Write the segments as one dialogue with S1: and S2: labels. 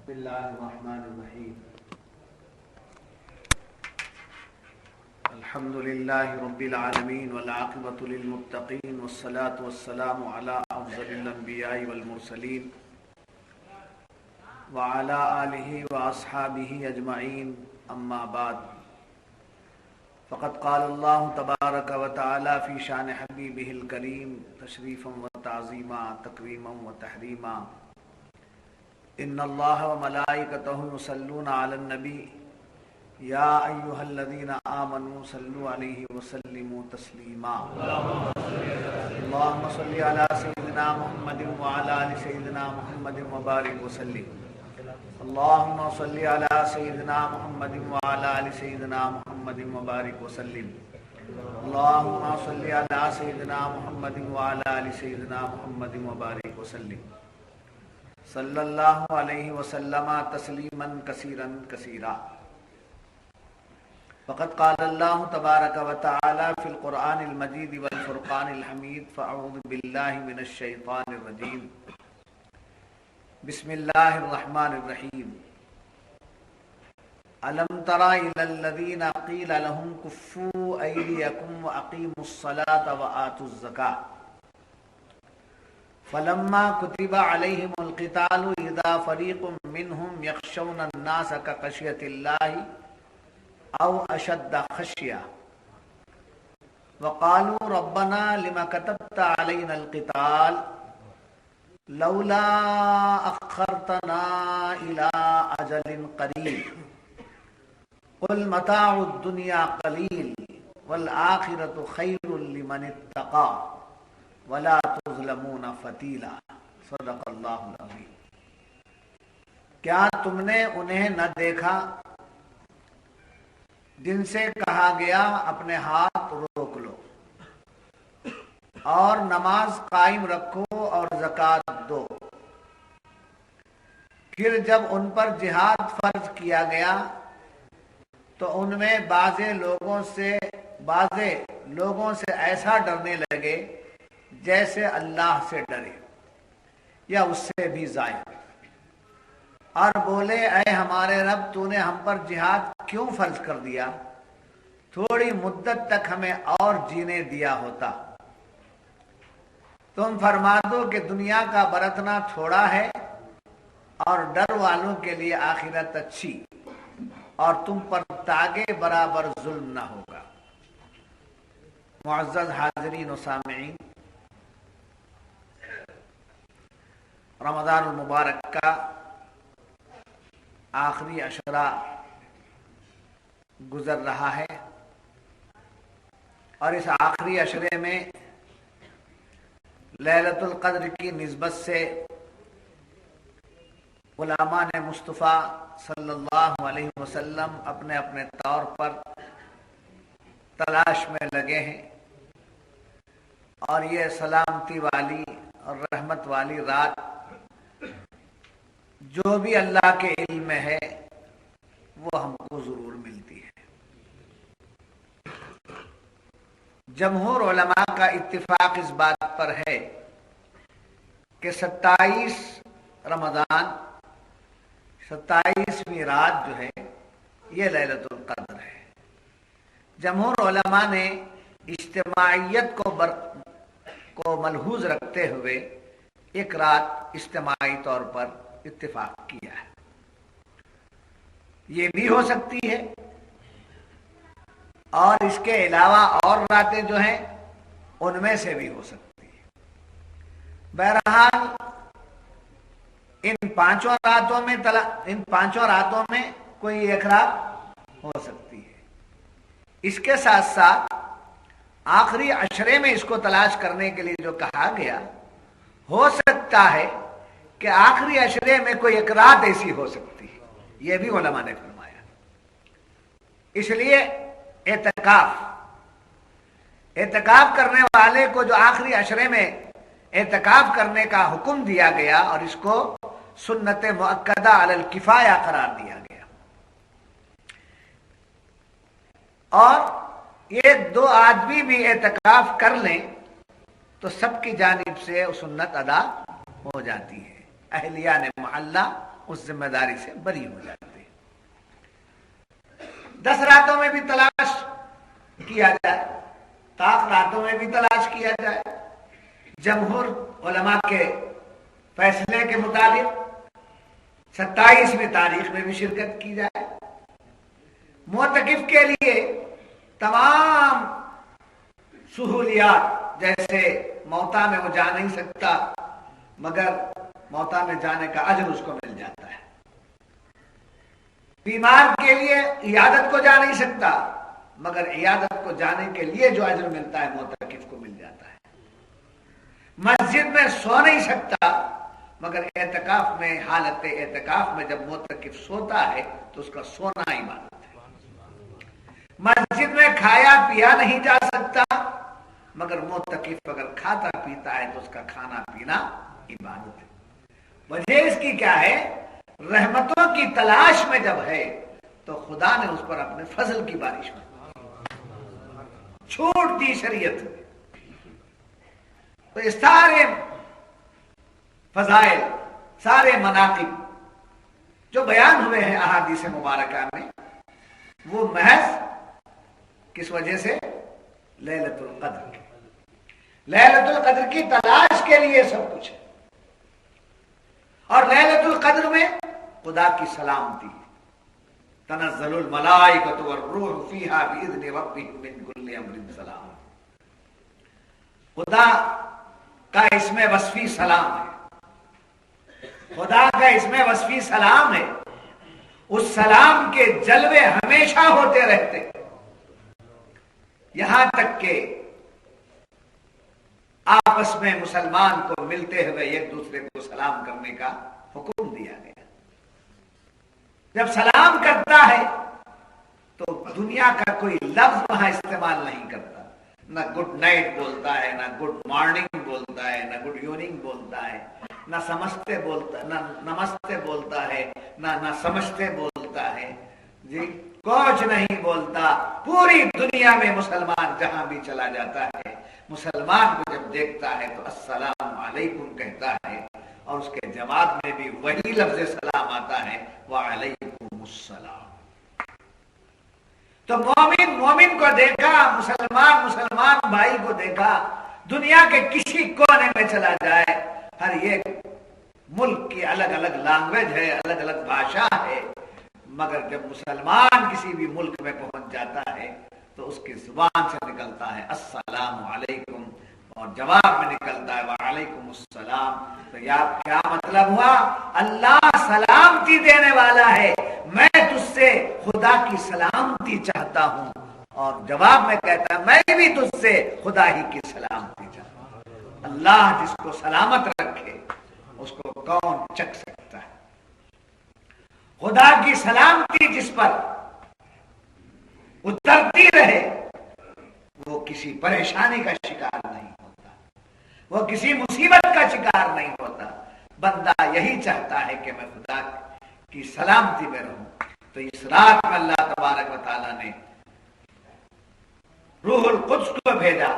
S1: بسم اللہ الرحمن الرحیم الحمد للہ رب العالمین والعاقبۃ للمتقین والصلاة والسلام علی افضل الانبیاء والمرسلین وعلی آلہ واصحابہ اجمعین اما بعد فقد قال اللہ تبارک وتعالی فی شان حبیبہ الکریم تشریفا وتعظیما تکریما وتحریما ان اللہ وملائکتہ یصلون علی النبی یا ایہا الذین آمنوا صلوا علیہ وسلموا تسلیما اللہم صلی علی سیدنا محمد وعلی آل سیدنا محمد وبارک وسلم اللہم صلی علی سیدنا محمد وعلی آل سیدنا محمد وبارک وسلم اللہم صلی علی سیدنا محمد وعلی آل سیدنا محمد وبارک وسلم صلی اللہ علیہ وسلم تسلیما کثیرا کثیرا فقد قال اللہ تبارک وتعالی فی القرآن المجید والفرقان الحمید فاعوذ باللہ من الشیطان الرجیم بسم اللہ الرحمن الرحیم الم تر الی الذین قیل لهم کفوا ایدیکم واقیموا الصلاة وآتوا الزکاة فلما كتب عليهم القتال اذا فريق منهم يخشون الناس كخشية الله او اشد خشية وقالوا ربنا لما كتبت علينا القتال لولا اخرتنا الى اجل قريب قل متاع الدنيا قليل والآخرة خير لمن اتقى ولا تظلمون فتیلا صدق اللہ العظیم۔ کیا تم نے انہیں نہ دیکھا جن سے کہا گیا اپنے ہاتھ روک لو اور نماز قائم رکھو اور زکوٰۃ دو، پھر جب ان پر جہاد فرض کیا گیا تو ان میں بعض لوگوں سے ایسا ڈرنے لگے جیسے اللہ سے ڈرے یا اس سے بھی زائد، اور بولے اے ہمارے رب تو نے ہم پر جہاد کیوں فرض کر دیا؟ تھوڑی مدت تک ہمیں اور جینے دیا ہوتا۔ تم فرما دو کہ دنیا کا برتنا تھوڑا ہے اور ڈر والوں کے لیے آخرت اچھی، اور تم پر تاگے برابر ظلم نہ ہوگا۔ معزز حاضرین و سامعین، رمضان المبارک کا آخری عشرہ گزر رہا ہے، اور اس آخری عشرے میں لیلۃ القدر کی نسبت سے علماء نے مصطفیٰ صلی اللہ علیہ وسلم اپنے اپنے طور پر تلاش میں لگے ہیں، اور یہ سلامتی والی اور رحمت والی رات جو بھی اللہ کے علم میں ہے وہ ہم کو ضرور ملتی ہے۔ جمہور علماء کا اتفاق اس بات پر ہے کہ 27 رمضان 27ویں رات جو ہے یہ لیلۃ القدر ہے۔ جمہور علماء نے اجتماعیت کو ملحوظ رکھتے ہوئے ایک رات اجتماعی طور پر اتفاق کیا ہے۔ یہ بھی ہو سکتی ہے، اور اس کے علاوہ اور راتیں جو ہیں ان میں سے بھی ہو سکتی ہے۔ بہرحال ان پانچوں راتوں میں کوئی ایک رات ہو سکتی ہے۔ اس کے ساتھ ساتھ آخری عشرے میں اس کو تلاش کرنے کے لیے جو کہا گیا، ہو سکتا ہے کہ آخری عشرے میں کوئی ایک رات ایسی ہو سکتی ہے، یہ بھی علماء نے فرمایا۔ اس لیے اعتکاف کرنے والے کو جو آخری عشرے میں اعتکاف کرنے کا حکم دیا گیا اور اس کو سنت مؤکدہ علی الکفایہ قرار دیا گیا، اور یہ 2 آدمی بھی اعتکاف کر لیں تو سب کی جانب سے سنت ادا ہو جاتی ہے۔ اہلیان محلہ اس ذمہ داری سے بری ہو جاتے ہیں۔ 10 راتوں میں بھی تلاش کیا جائے، طاق راتوں میں بھی تلاش کیا جائے، جمہور علماء کے فیصلے کے مطابق 27ویں تاریخ میں بھی شرکت کی جائے۔ معتکف کے لیے تمام سہولیات، جیسے موتا میں وہ جا نہیں سکتا مگر موتا میں جانے کا اجر اس کو مل جاتا ہے، بیمار کے لیے عیادت کو جا نہیں سکتا مگر عیادت کو جانے کے لیے جو اجر ملتا ہے معتکف کو مل جاتا ہے، مسجد میں سو نہیں سکتا مگر اعتکاف میں، حالت اعتکاف میں جب معتکف سوتا ہے تو اس کا سونا عبادت ہے۔ مسجد میں کھایا پیا نہیں جا سکتا مگر معتکف اگر کھاتا پیتا ہے تو اس کا کھانا پینا عبادت ہے۔ وجہ اس کی کیا ہے؟ رحمتوں کی تلاش میں جب ہے تو خدا نے اس پر اپنے فضل کی بارش میں چھوٹ دی شریعت میں۔ تو یہ سارے فضائل، سارے مناقب جو بیان ہوئے ہیں احادیث مبارکہ میں، وہ محض کس وجہ سے؟ لیلۃ القدر کی، لیلۃ القدر کی تلاش کے لیے سب کچھ ہے۔ اور لیلۃ القدر میں خدا کی سلامتی، تنزل الملائکۃ والروح فیہا بإذن ربہم من کل امر سلام، خدا کا اسم وصفی سلام ہے، خدا کا اسم وصفی سلام ہے۔ اس سلام کے جلوے ہمیشہ ہوتے رہتے، یہاں تک کہ آپس میں مسلمان کو ملتے ہوئے ایک دوسرے کو سلام کرنے کا حکم دیا گیا۔ جب سلام کرتا ہے تو دنیا کا کوئی لفظ وہاں استعمال نہیں کرتا، نہ گڈ نائٹ بولتا ہے، نہ گڈ مارننگ بولتا ہے، نہ گڈ ایوننگ بولتا ہے، نہ سمجھتے بولتا، نہ نمستے بولتا ہے، نہ سمجھتے بولتا ہے، جی کچھ نہیں بولتا۔ پوری دنیا میں مسلمان جہاں بھی چلا جاتا ہے، مسلمان کو جب دیکھتا ہے تو السلام علیکم کہتا ہے، اور اس کے جواب میں بھی وہی لفظ سلام آتا ہے، وعلیکم السلام۔ تو مومن کو دیکھا، مسلمان بھائی کو دیکھا، دنیا کے کسی کونے میں چلا جائے، ہر ایک ملک کی الگ الگ لینگویج ہے، الگ الگ بھاشا ہے، مگر جب مسلمان کسی بھی ملک میں پہنچ جاتا ہے تو اس کی زبان سے نکلتا ہے السلام علیکم، اور جواب میں نکلتا ہے وعلیکم السلام۔ تو کیا مطلب ہوا؟ اللہ سلامتی دینے والا ہے، میں تجھ سے خدا کی سلامتی چاہتا ہوں، اور جواب میں کہتا ہے میں بھی تجھ سے خدا ہی کی سلامتی چاہتا ہوں۔ اللہ جس کو سلامت رکھے اس کو کون چک سکتا ہے؟ خدا کی سلامتی جس پر اترتی رہے وہ کسی پریشانی کا شکار نہیں ہوتا، وہ کسی مصیبت کا شکار نہیں ہوتا۔ بندہ یہی چاہتا ہے کہ میں خدا کی سلامتی میں رہوں۔ تو اس رات میں اللہ تبارک و تعالیٰ نے روح القدس کو بھیجا،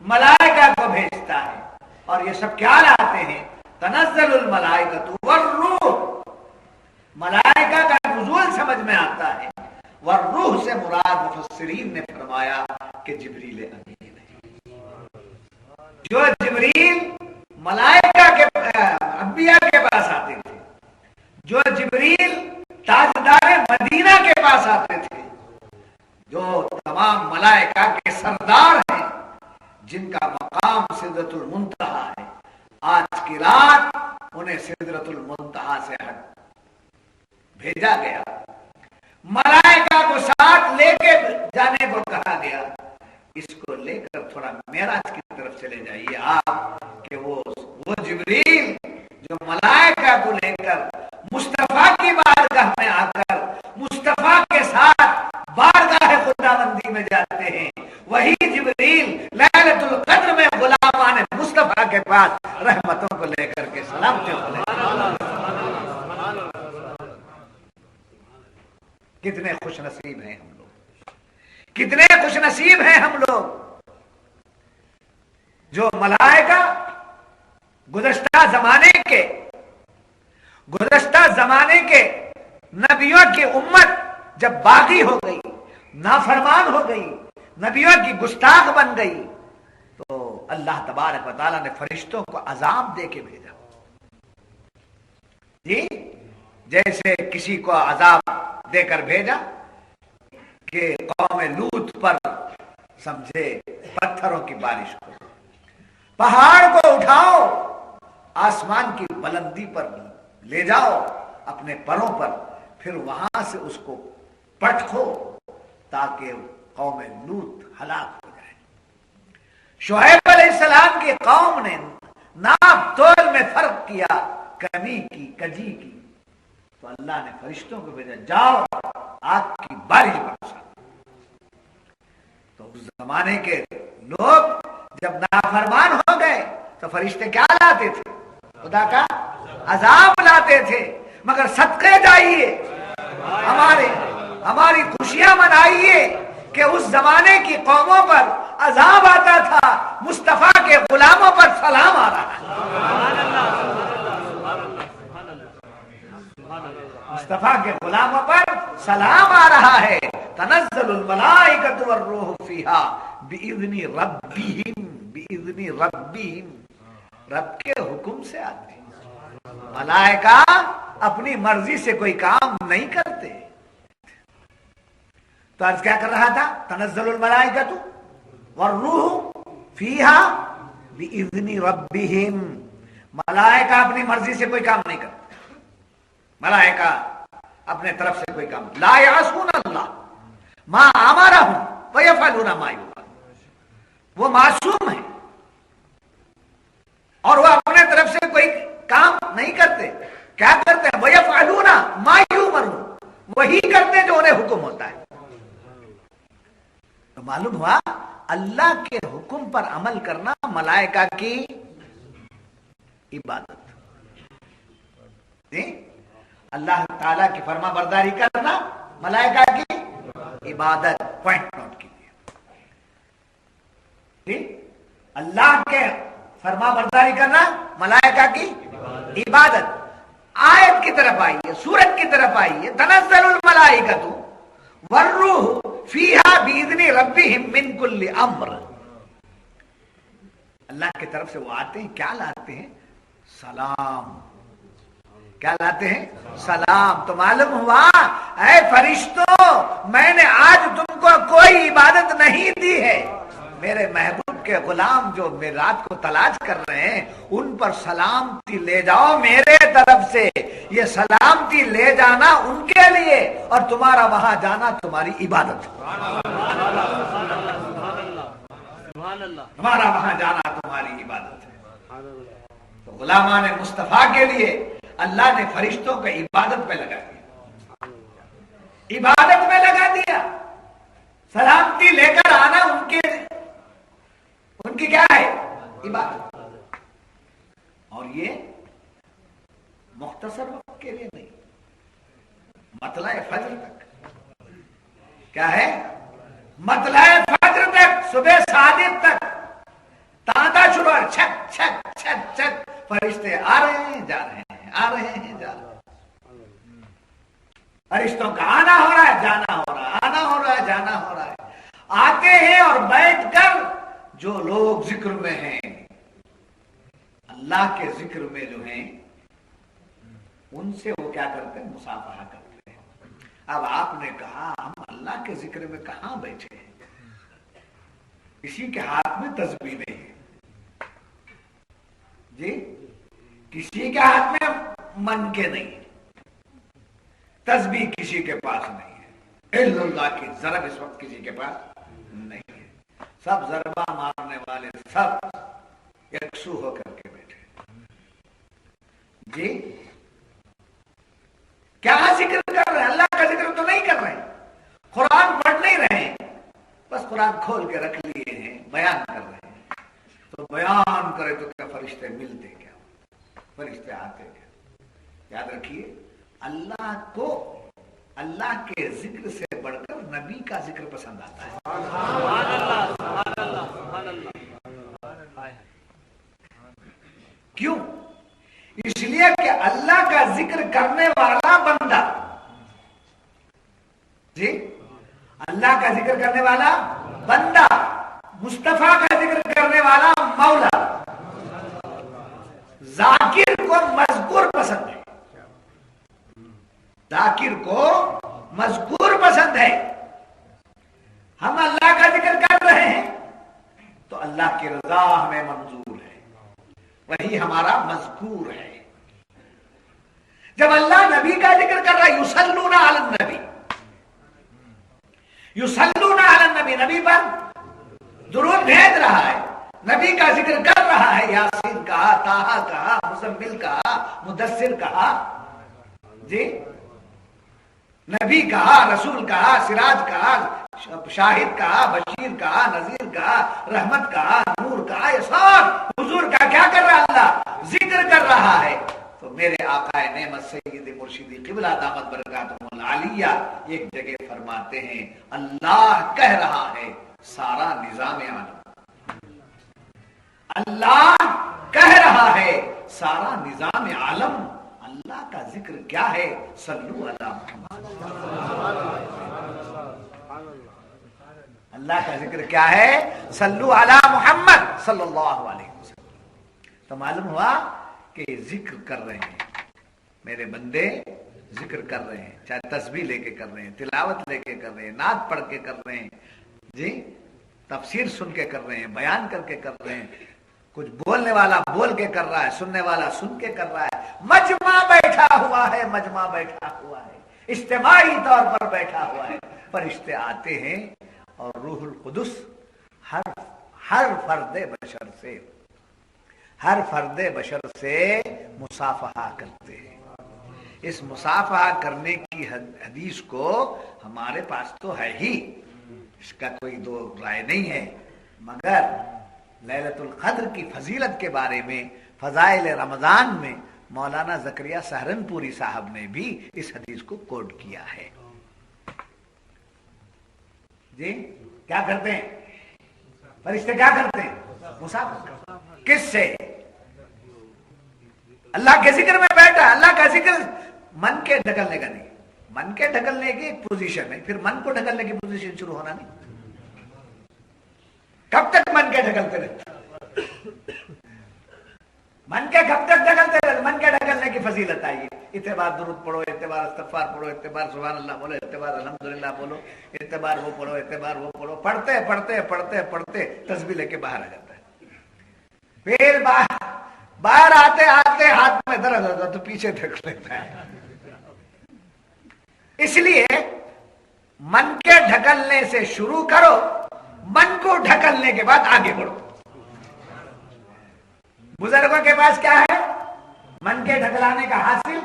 S1: ملائکہ کو بھیجتا ہے، اور یہ سب کیا لاتے ہیں؟ تنزل الملائکۃ والروح، ملائکہ کا نزول سمجھ میں آتا ہے، والروح سے مراد مفسرین نے فرمایا کہ جبریل امین ہے۔ جو جبریل ملائکہ کے انبیاء کے پاس آتے تھے، جو جبریل تاجدار مدینہ کے پاس آتے تھے، جو تمام ملائکہ کے سردار ہیں، جن کا مقام سدرۃ المنتہا ہے، آج کی رات انہیں سدرۃ المنتہا سے ہٹ بھیجا گیا، ملائکہ کو ساتھ لے کے جانے کو کہا گیا۔ اس کو لے کر تھوڑا معراج کی طرف چلے جائیے آپ، کہ وہ جبریل جو ملائکہ کو لے کر مصطفیٰ کی بارگاہ میں آ کر مصطفیٰ کے ساتھ بارگاہ خداوندی میں جاتے ہیں، وہی جبریل لیلۃ القدر میں غلامان مصطفیٰ کے پاس رحمتوں کو لے کر کے سلامتیوں کو لے کر۔ کتنے خوش نصیب ہیں ہم لوگ، کتنے خوش نصیب ہیں ہم لوگ، جو ملائکہ گزشتہ زمانے کے نبیوں کی امت جب باغی ہو گئی، نافرمان ہو گئی، نبیوں کی گستاخ بن گئی، تو اللہ تبارک و تعالیٰ نے فرشتوں کو عذاب دے کے بھیجا. جی جیسے کسی کو عذاب دے کر بھیجا کہ قوم لوط پر سمجھے پتھروں کی بارش کو، پہاڑ کو اٹھاؤ، آسمان کی بلندی پر لے جاؤ اپنے پروں پر، پھر وہاں سے اس کو پٹکو تاکہ قوم لوط ہلاک ہو جائے. شعیب علیہ السلام کی قوم نے ناپ تول میں فرق کیا، کمی کی، کجی کی، تو اللہ نے فرشتوں کو بھیجا، جاؤ آگ کی بارش برسا. تو اس زمانے کے لوگ جب نافرمان ہو گئے تو فرشتے کیا لاتے تھے؟ خدا کا عذاب لاتے تھے. مگر صدقے جائیے، ہماری خوشیاں منائیے کہ اس زمانے کی قوموں پر عذاب آتا تھا، مصطفیٰ کے غلاموں پر سلام آ رہا ہے. مصطفیٰ کے غلاموں پر سلام آ رہا ہے. تنزل الملائکۃ والروح فیہا بإذن ربہم، رب کے حکم سے آتے ہیں. ملائکہ اپنی مرضی سے کوئی کام نہیں کرتے. تو عرض کیا کر رہا تھا؟ تنزل الملائکۃ والروح فیہا بإذن ربہم، ملائکہ اپنی مرضی سے کوئی کام نہیں کرتے. ملائکہ اپنے طرف سے کوئی کام، لا یعصون اللہ ما امرہم ویفعلون ما یؤمرون، وہ معصوم ہیں اور وہ اپنے طرف سے کوئی کام نہیں کرتے. کیا کرتے ہیں؟ ویفعلون ما یؤمرون، وہی کرتے جو انہیں حکم ہوتا ہے. تو معلوم ہوا اللہ کے حکم پر عمل کرنا ملائکہ کی عبادت. اللہ تعالیٰ کی فرما برداری کرنا ملائکہ کی عبادت. پوائنٹ نوٹ کیجیے. اللہ کے فرما برداری کرنا ملائکہ کی عبادت. آیت کی طرف آئیے، سورت کی طرف آئیے. تنزل الملائکۃ والروح فیہا بإذن ربہم من کل امر. اللہ کی طرف سے وہ آتے ہیں، کیا لاتے ہیں؟ سلام. کیا لاتے ہیں؟ سلام. تو معلوم ہوا اے فرشتوں، میں نے آج تم کو کوئی عبادت نہیں دی ہے. میرے محبوب کے غلام جو میری رات کو تلاش کر رہے ہیں، ان پر سلامتی لے جاؤ میرے طرف سے. یہ سلامتی لے جانا ان کے لیے، اور تمہارا وہاں جانا تمہاری عبادت. تمہارا وہاں جانا تمہاری عبادت ہے. تو غلامان مصطفیٰ کے لیے اللہ نے فرشتوں کو عبادت پہ لگا دیا. عبادت میں لگا دیا. سلامتی لے کر آنا ان کی کیا ہے؟ عبادت. اور یہ مختصر وقت کے لیے نہیں، مطلع فجر تک. کیا ہے؟ مطلع فجر تک، صبح صادق تک تانتا شروع ہے. چھک چھک چھک چھک، فرشتے آ رہے ہیں جا رہے ہیں، آ رہے ہیں جا رہے ہیں. فرشتوں کا آنا ہو رہا ہے، جانا ہو رہا ہے، آنا ہو رہا ہے، جانا ہو رہا ہے. آتے ہیں اور بیٹھ کر جو لوگ ذکر میں ہیں، اللہ کے ذکر میں جو ہیں، ان سے وہ کیا کرتے ہیں؟ مصافحہ کرتے ہیں. اب آپ نے کہا ہم اللہ کے ذکر میں کہاں بیٹھے ہیں؟ کسی کے ہاتھ میں تسبیح نہیں ہے جی، کسی کے ہاتھ میں من کے نہیں ہے، تسبیح کسی کے پاس نہیں ہے، الا اللہ کی ضرب اس وقت کسی کے پاس نہیں ہے. سب ضربہ مارنے والے سب یکسو ہو کر کے بیٹھے جی. کیا ذکر کر رہے ہیں؟ اللہ کا ذکر تو نہیں کر رہے ہیں. قرآن پڑھ نہیں رہے ہیں، بس قرآن کھول کے رکھ لیے ہیں، بیان کر رہے ہیں. تو بیان کرے تو کیا فرشتے ملتے؟ کیا فرشتے آتے؟ کیا یاد رکھیے، اللہ کو اللہ کے ذکر سے بڑھ کر نبی کا ذکر پسند آتا ہے. کیوں؟ اس لیے کہ اللہ کا ذکر کرنے جی اللہ کا ذکر کرنے والا بندہ، مصطفیٰ کا ذکر کرنے والا مولا، ذاکر کو مذکور پسند ہے، ذاکر کو مذکور پسند ہے۔ ہم اللہ کا ذکر کر رہے ہیں تو اللہ کی رضا ہمیں منظور ہے، وہی ہمارا مذکور ہے۔ جب اللہ نبی کا ذکر کر رہا ہے، یصلون علی النبی، یصلون علی النبی، نبی پر درود بھیج رہا ہے، نبی کا ذکر کر رہا ہے، یاسین کہا، طٰہٰ کہا، مزمل کہا، مدثر کہا، جی نبی کہا، رسول کہا، سراج کہا، شاہد کہا، بشیر کہا، نذیر کہا، رحمت کہا، نور کہا، یہ سب حضور کا کیا کر رہا ہے؟ اللہ ذکر کر رہا ہے۔ تو میرے آقا نعمت سید مرشدی قبلہ دامت برکاتہم العالیہ ایک جگہ فرماتے ہیں، اللہ کہہ رہا ہے سارا نظام عالم، اللہ کہہ رہا ہے سارا نظام عالم، اللہ کا ذکر کیا ہے؟ صلو علی محمد۔ اللہ کا ذکر کیا ہے؟ صلو علی محمد صلی اللہ علیہ وسلم۔ تو معلوم ہوا کہ ذکر کر رہے ہیں میرے بندے، ذکر کر رہے ہیں، چاہے تسبیح لے کے کر رہے ہیں، تلاوت لے کے کر رہے ہیں، نعت پڑھ کے کر رہے ہیں، جی تفسیر سن کے کر رہے ہیں، بیان کر کے کر رہے ہیں، کچھ بولنے والا بول کے کر رہا ہے، سننے والا سن کے کر رہا ہے، مجمع بیٹھا ہوا ہے، مجمع بیٹھا ہوا ہے، اجتماعی طور پر بیٹھا ہوا ہے، فرشتے آتے ہیں اور روح القدس ہر فرد بشر سے، ہر فرد بشر سے مصافحہ کرتے ہیں۔ اس مصافحہ کرنے کی حدیث کو ہمارے پاس تو ہے ہی، اس کا کوئی دو رائے نہیں ہے، مگر لیلۃ القدر کی فضیلت کے بارے میں فضائل رمضان میں مولانا زکریا سہارنپوری صاحب نے بھی اس حدیث کو کوٹ کیا ہے۔ جی کیا کرتے ہیں فرشتے؟ کیا کرتے ہیں؟ مصافحہ۔ کس سے؟ اللہ کے ذکر میں بیٹھا، اللہ کا ذکر من کے ڈھکلنے کا نہیں، من کے ڈھکلنے کی ایک پوزیشن ہے، پھر من کو ڈھکلنے کی پوزیشن شروع ہونا نہیں۔ کب تک من کے ڈھکلتے رہتے؟ من کے کب تک ڈھکلتے رہتے؟ من کے ڈھکلنے کی فضیلت آئیے، اتنے بار درود پڑھو، اتنے بار استغفار پڑھو، اتنے بار سبحان اللہ بولو، اتنے بار الحمدللہ بولو، اتنے بار وہ پڑھو، اتنے بار وہ پڑھو، پڑھتے پڑھتے پڑھتے پڑھتے تسبیح لے کے باہر آ جاتا ہے، پھر باہر آتے آتے ہاتھ میں درد ہوتا تو پیچھے دھک لیتا ہے۔ اس لیے من کے ڈھکلنے سے شروع کرو، من کو ڈھکلنے کے بعد آگے بڑھو۔ بزرگوں کے پاس کیا ہے؟ من کے ڈھکلانے کا حاصل،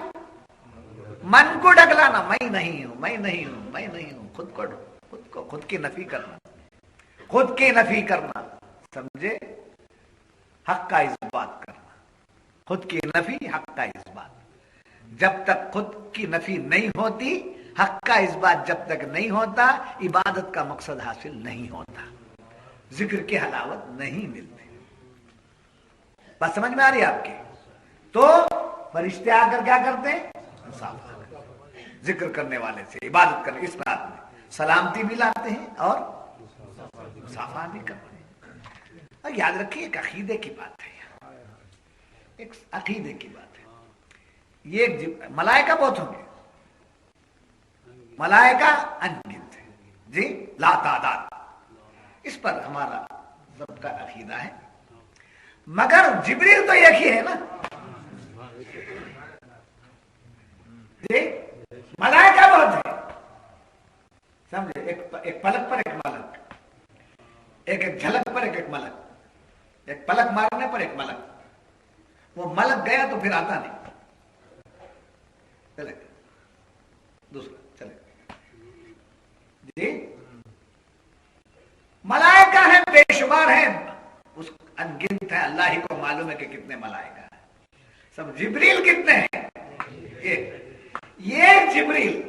S1: من کو ڈھکلانا، میں نہیں ہوں، میں نہیں ہوں، میں نہیں ہوں، خود کی نفی کرنا، خود کی نفی کرنا، سمجھے؟ حق کا اس بات کرنا، خود کی نفی، حق کا اس بات۔ جب تک خود کی نفی نہیں ہوتی، حق کا اس بات جب تک نہیں ہوتا، عبادت کا مقصد حاصل نہیں ہوتا، ذکر کی حلاوت نہیں ملتی۔ بات سمجھ میں آ رہی ہے آپ کی؟ تو فرشتے آ کر کیا کرتے ہیں؟ ذکر کرنے والے سے، عبادت کرنے، اس بات میں سلامتی بھی لاتے ہیں اور مصافحہ بھی کرتے ہیں۔ اور یاد رکھیے ایک عقیدے کی بات ہے، ایک عقیدے کی بات ہے۔ یہ ملائکہ بہت ہوں گے، ملائکہ انگنت ہے، جی لا تعداد، اس پر ہمارا سب کا عقیدہ ہے، مگر جبریل تو ایک ہی ہے نا جی، ملائکہ بہت ہے، سمجھے؟ ایک پلک پر ایک ملک، ایک جھلک پر ایک ملک، ایک پلک مارنے پر ایک ملک، وہ ملک گیا تو پھر آتا نہیں، چلے دوسرا چلے جی۔ ملائکہ ہیں، بے شمار ہیں، اس انگنت ہے، اللہ ہی کو معلوم ہے کہ کتنے ملائکہ ہیں۔ سب جبریل کتنے ہیں؟ یہ جبریل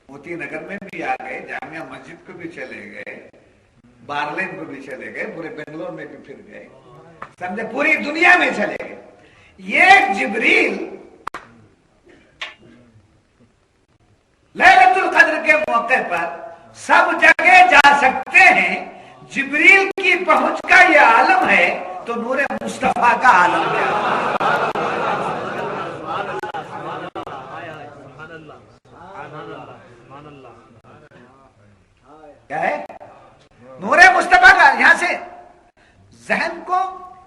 S1: موتی نگر میں بھی آ گئے، جامعہ مسجد کو بھی چلے گئے، بارلین کو بھی چلے گئے، پورے بنگلور میں بھی پھر گئے، سمجھے پوری دنیا میں چلے گئے۔ یہ جبریل لیلۃ موقع پر سب جگہ جا سکتے ہیں. جبریل کی پہنچ کا یہ عالم ہے تو نور مصطفیٰ کا عالم ہے. کیا ہے؟ نور مصطفیٰ کا. یہاں سے ذہن کو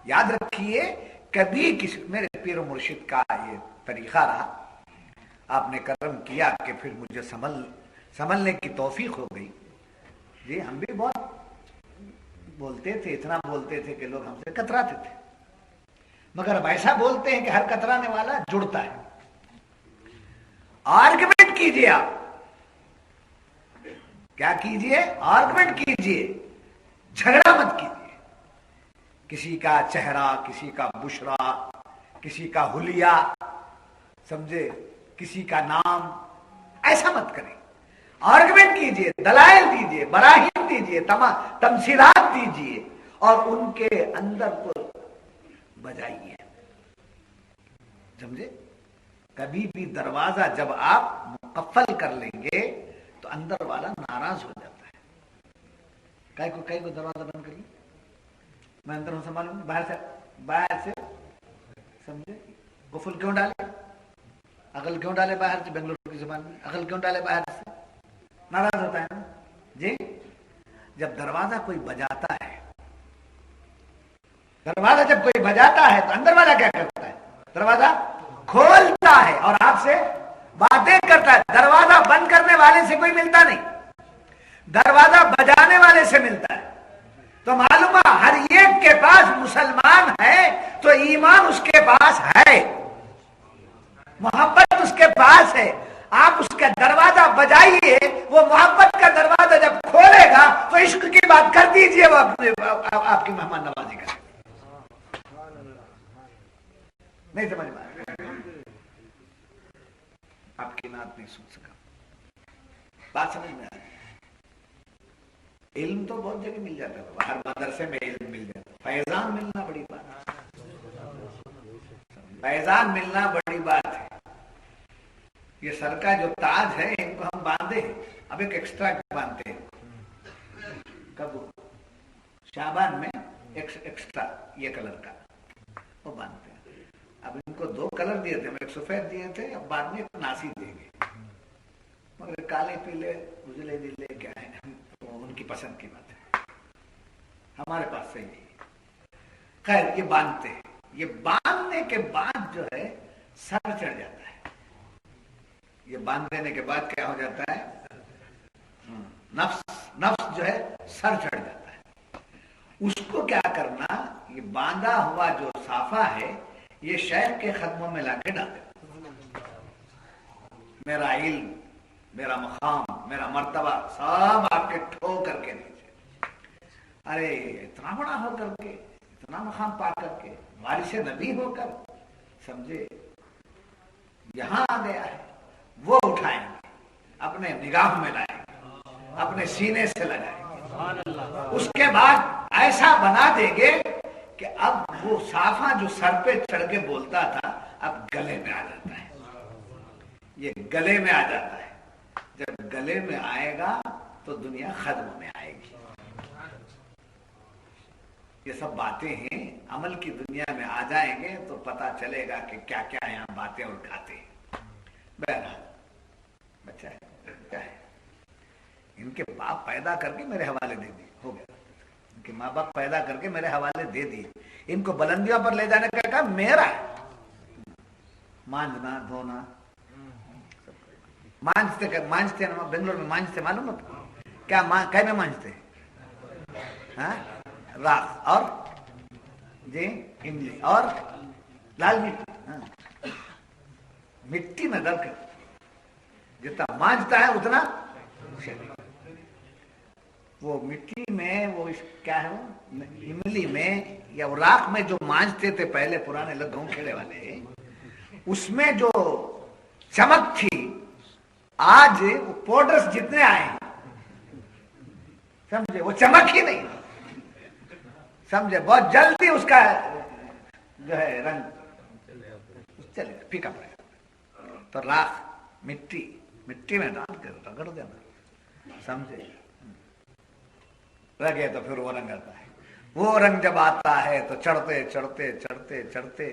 S1: یاد رکھیے. کبھی کسی میرے پیر و مرشد کا یہ طریقہ رہا, آپ نے کرم کیا کہ پھر مجھے سنبھلنے کی توفیق ہو گئی. جی ہم بھی بہت بولتے تھے, اتنا بولتے تھے کہ لوگ ہم سے کتراتے تھے, مگر اب ایسا بولتے ہیں کہ ہر کترانے والا جڑتا ہے. آرگومنٹ کیجئے, آپ کیا کیجئے؟ آرگومنٹ کیجئے, جھگڑا مت کیجئے. کسی کا چہرہ, کسی کا بشرا, کسی کا حلیہ, سمجھے, کسی کا نام, ایسا مت کریں. آرگومنٹ کیجئے, دلائل دیجئے, براہین دیجئے, تمثیلات دیجئے اور ان کے اندر کو بجائیے. سمجھے؟ کبھی بھی دروازہ جب آپ مقفل کر لیں گے تو اندر والا ناراض ہو جاتا ہے. کئی کو دروازہ بند کر لیں, میں اندر ہوں سنبھالوں, باہر سے سمجھے قفل کیوں ڈالے, عقل کیوں ڈالے باہر سے, بنگلور کی زبان میں عقل کیوں ڈالے باہر سے, ناراض ہوتا ہے نا جی. جب دروازہ کوئی بجاتا ہے, دروازہ جب کوئی بجاتا ہے تو اندر والا کیا کرتا ہے؟ دروازہ کھولتا ہے اور آپ سے باتیں کرتا ہے. دروازہ بند کرنے والے سے کوئی ملتا نہیں, دروازہ بجانے والے سے ملتا ہے. تو معلوم ہے ہر ایک کے پاس مسلمان ہے تو ایمان اس کے پاس ہے, محبت اس کے پاس ہے. آپ اس کا دروازہ بجائیے, وہ محبت کا دروازہ جب کھولے گا تو عشق کی بات کر دیجئے, وہ آپ کی مہمان نوازی کرے. نہیں سمجھ میں آیا, آپ کی نعت نہیں سن سکا, بات سمجھ میں آئی. علم تو بہت جگہ مل جاتا ہے, ہر مدرسے میں علم مل جاتا ہے. فیضان ملنا بڑی بات ہے, فیضان ملنا بڑی بات ہے. یہ سر کا جو تاج ہے ان کو ہم باندھے ہیں, اب ایک ایکسٹرا باندھتے ہیں. کب؟ شعبان میں ایکسٹرا یہ کلر کا وہ باندھتے ہیں. اب ان کو 2 کلر دیے تھے, ایک سفید دیے تھے, اب بعد میں ناسی دیں گے, مگر کالے پیلے اجلے نیلے کیا ہے ان کی پسند کی بات ہے, ہمارے پاس صحیح نہیں. خیر یہ باندھتے ہیں. یہ باندھنے کے بعد جو ہے سر چڑھ جاتا ہے. یہ باندھ دینے کے بعد کیا ہو جاتا ہے؟ نفس جو ہے سر چڑھ جاتا ہے. اس کو کیا کرنا, یہ باندھا ہوا جو صافہ ہے یہ شیخ کے قدموں میں لا کے ڈال دے. میرا علم, میرا مقام, میرا مرتبہ سب آپ کے ٹھو کر کے نیچے. ارے اتنا بڑا ہو کر کے, اتنا مقام پا کر کے, وارث نبی ہو کر, سمجھے یہاں آ گیا ہے, وہ اٹھائیں گے, اپنے نگاہ میں لائیں گے, اپنے سینے سے لگائیں گے. اس کے بعد ایسا بنا دیں گے کہ اب وہ صافہ جو سر پہ چڑھ کے بولتا تھا اب گلے میں آ جاتا ہے. یہ گلے میں آ جاتا ہے. جب گلے میں آئے گا تو دنیا ختم میں آئے گی. یہ سب باتیں ہیں, عمل کی دنیا میں آ جائیں گے تو پتا چلے گا کہ کیا کیا یہاں باتیں اور کھاتے ہیں. بہرحال بچہ ہے کیا ہے, ان کے باپ پیدا کر کے میرے حوالے دے دیے, ہو گیا. ان کے ماں باپ پیدا کر کے میرے حوالے دے دیے. ان کو بلندیوں پر لے جانے کا کام میرا ہے. مانجنا دھونا مانجتے بنگلور میں مانجتے, معلوم ہے کیا کیا میں مانجتے ہاں, راکھ اور جی املی اور لال مٹی. ہاں مٹی میں ڈال کر جتنا مانجتا ہے اتنا وہ مٹی میں وہ کیا ہے, وہ املی میں یا راکھ میں جو مانجتے تھے پہلے پرانے لوگ گاؤں کھیڑے والے, اس میں جو چمک تھی آج وہ پاؤڈرز جتنے آئے ہیں سمجھے وہ چمک ہی نہیں, سمجھے بہت جلدی اس کا جو ہے رنگ چلے پھیکا پڑے گا. تو راکھ مٹی میں ڈال کے رگڑ دینا, سمجھے؟ لگے تو پھر وہ رنگ آتا ہے. وہ رنگ جب آتا ہے تو چڑھتے چڑھتے چڑھتے چڑھتے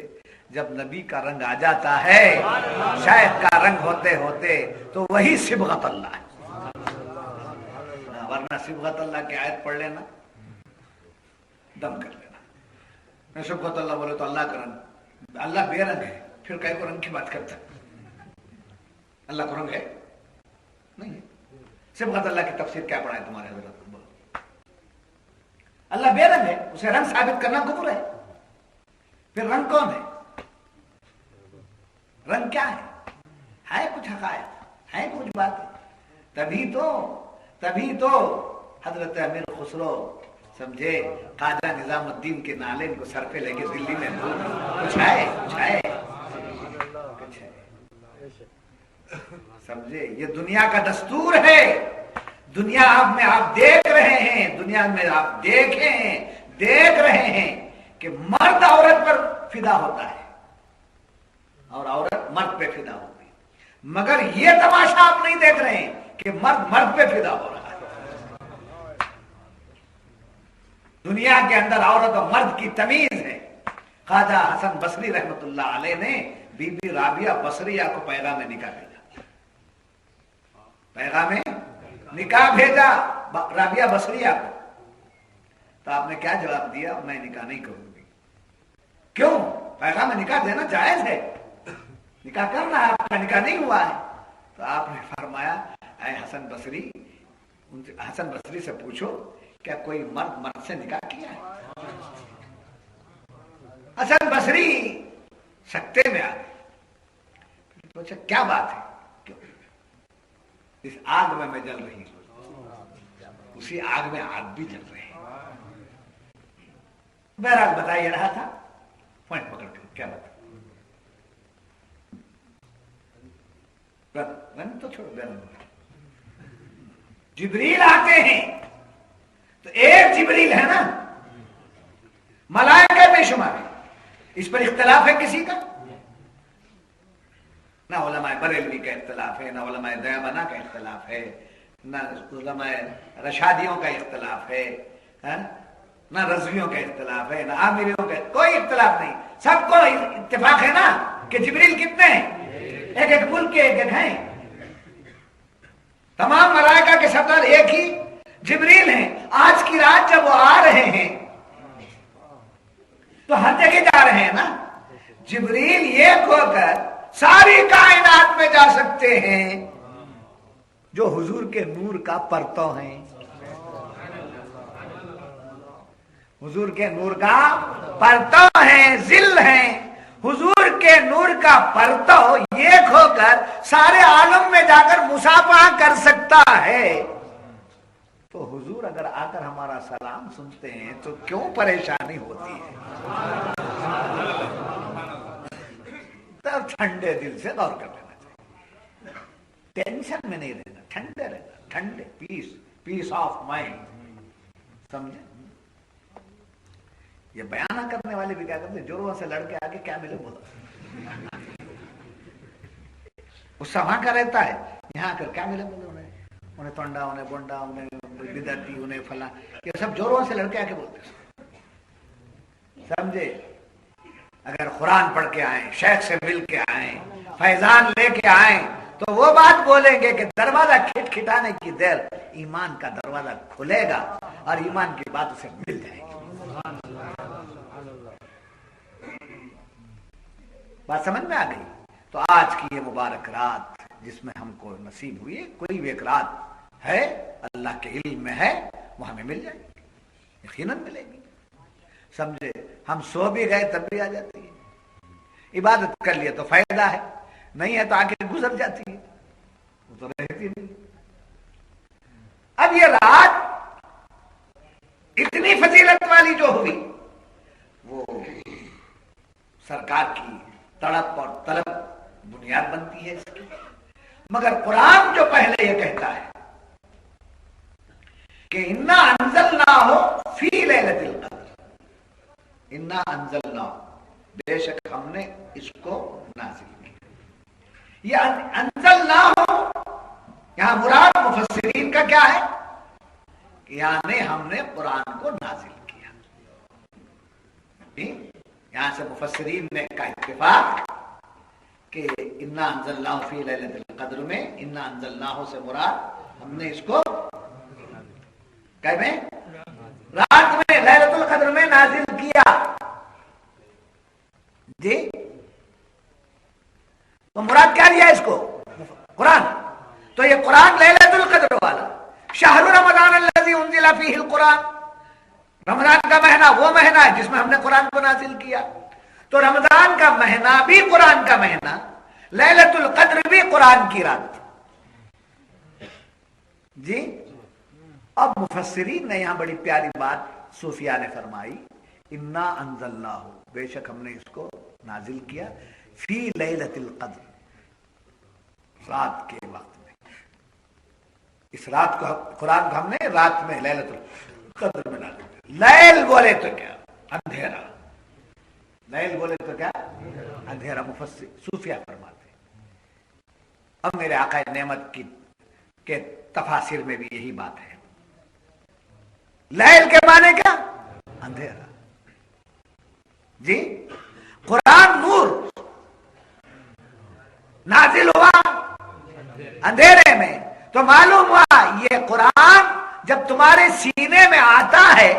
S1: جب نبی کا رنگ آ جاتا ہے، شاید کا رنگ ہوتے ہوتے تو وہی صبغت اللہ ہے. ورنہ صبغت اللہ کی آیت پڑھ لینا، دم کر لینا. میں صبغت اللہ بولے تو اللہ کا رنگ، اللہ بے رنگ ہے، پھر کئی کو رنگ کی بات کرتا ہے؟ اللہ کو رنگ ہے نہیں ہے. صبغت اللہ کی تفسیر کیا پڑھا ہے تمہارے حضرت؟ اللہ بے رنگ ہے، اسے رنگ ثابت کرنا کفر ہے. پھر رنگ کون ہے؟ رنگ کیا ہے کچھ حقائق ہے، کچھ بات ہے. تبھی تو حضرت امیر خسرو سمجھے خواجہ نظام الدین کے نالین کو سر پہ لے کے دلی میں کچھ ہے سمجھے. یہ دنیا کا دستور ہے. دنیا میں آپ دیکھ رہے ہیں، دنیا میں آپ دیکھ رہے ہیں کہ مرد عورت پر فدا ہوتا ہے اور عورت مرد پہ فدا ہوتی ہے، مگر یہ تماشا آپ نہیں دیکھ رہے ہیں کہ مرد پہ فدا ہو رہا ہے. دنیا کے اندر عورت اور مرد کی تمیز ہے. خواجہ حسن بصری رحمت اللہ علیہ نے بی بی رابعہ بصریہ کو پیغام نکاح بھیجا رابعہ بصریہ کو. تو آپ نے کیا جواب دیا؟ میں نکاح نہیں کروں گی. کیوں؟ پیغام نکاح دینا جائز ہے، نکاح کرنا ہے، آپ کا نکاح نہیں ہوا ہے. تو آپ نے فرمایا اے حسن بصری سے پوچھو کیا کوئی مرد سے نکاح کیا ہے؟ حسن بصری سکتے میں آ گئے. پوچھا کیا بات ہے؟ اس آگ میں جل رہی ہوں، اسی آگ میں آگ بھی جل رہے ہیں. بہرحال بتائیے رہا تھا، پوائنٹ پکڑ کے کیا بتا. رنگ تو چھوڑو، جبریل آتے ہیں تو ایک جبریل ہے نا، ملائکہ بے شمار ہے. اس پر اختلاف ہے کسی کا؟ نہ علماء بریلوی کا اختلاف ہے، نہ علماء دیوبند کا اختلاف ہے، نہ علماء رشادیوں کا اختلاف ہے، نہ رضویوں کا اختلاف ہے، نہ عامریوں کا، کوئی اختلاف نہیں. سب کو اتفاق ہے نا کہ جبریل کتنے ہیں؟ ایک ملک کے ایک ہیں. تمام ملائکہ کے سردار ایک ہی جبریل ہیں. آج کی رات جب وہ آ رہے ہیں تو ہر جگہ جا رہے ہیں نا. جبریل یہ کھو کر ساری کائنات میں جا سکتے ہیں جو حضور کے نور کا پرتو ہیں. حضور کے نور کا پرتو ہیں، ذل ہیں. حضور کے نور کا پرتو یہ کھو کر سارے عالم میں جا کر مسافہ کر سکتا ہے. تو حضور اگر آ کر ہمارا سلام سنتے ہیں تو کیوں پریشانی ہوتی ہے؟ تب ٹھنڈے دل سے غور کر لینا چاہیے. ٹینشن میں نہیں رہنا، ٹھنڈے رہنا، ٹھنڈے، پیس آف مائنڈ. سمجھے؟ یہ بیانہ کرنے والے بھی کیا کرتے ہیں، جوڑوں سے لڑ کے آگے کیا ملے بولا. غصہ وہاں کا رہتا ہے، یہاں کر کیا ملے بولے. انہیں تونڈا، انہیں بونڈا، انہیں بدعتی، انہیں فلاں، یہ سب جوڑوں سے لڑ کے آگے بولتے ہیں. سمجھے؟ اگر قرآن پڑھ کے آئیں، شیخ سے مل کے آئیں، فیضان لے کے آئیں تو وہ بات بولیں گے کہ دروازہ کھٹکھٹانے کی دیر ایمان کا دروازہ کھلے گا اور ایمان کی بات اسے مل جائے گی. بات سمجھ میں آ گئی؟ تو آج کی یہ مبارک رات جس میں ہم کو نصیب ہوئی، کوئی بھی ایک رات ہے اللہ کے علم میں ہے، وہ ہمیں مل جائے گی، یقیناً ملے گی. سمجھے؟ ہم سو بھی گئے تب بھی آ جاتی ہے. عبادت کر لیے تو فائدہ ہے، نہیں ہے تو آگے گزر جاتی ہے، وہ تو رہتی نہیں. اب یہ رات اتنی فضیلت والی جو ہوئی وہ سرکار کی تڑپ اور طلب بنیاد بنتی ہے اس کی. مگر قرآن جو پہلے یہ کہتا ہے کہ انا انزلناہ فی لیلۃ القدر، انا انزلناہ، بے شک ہم نے اس کو نازل کیا. یہ انزلناہ یہاں مراد مفسرین کا کیا ہے کہ یعنی ہم نے قرآن کو نازل کیا. یہاں سے مفسرین نے کا اتفاق کہ انا انزلناہ فی لیلۃ القدر میں انا انزلناہ سے مراد ہم نے اس کو میں رات میں لیلۃ القدر میں نازل کیا. جی تو مراد کیا لیا اس کو؟ قرآن. تو یہ قرآن لیلۃ القدر والا شہر رمضان الذی انزل فیہ القرآن، رمضان کا مہینہ وہ مہینہ ہے جس میں ہم نے قرآن کو نازل کیا. تو رمضان کا مہینہ بھی قرآن کا مہینہ، لیلۃ القدر بھی قرآن کی رات. جی اب مفسرین نے یہاں بڑی پیاری بات صوفیاء نے فرمائی، انا انزلناہ، بے شک ہم نے اس کو نازل کیا، فی لیلۃ القدر، رات کے وقت میں. اس رات کو قرآن کو ہم نے رات میں لیلۃ القدر میں نازل کیا. لیل بولے تو کیا؟ اندھیرا. لیل بولے تو کیا؟ اندھیرا. مفسر صوفیاء فرماتے ہیں. اب میرے آقا نعمت کی کے تفاسیر میں بھی یہی بات ہے. لیل کے معنی کیا؟ اندھیرا. جی قرآن نور نازل ہوا اندھیرے میں، تو معلوم ہوا یہ قرآن جب تمہارے سینے میں آتا ہے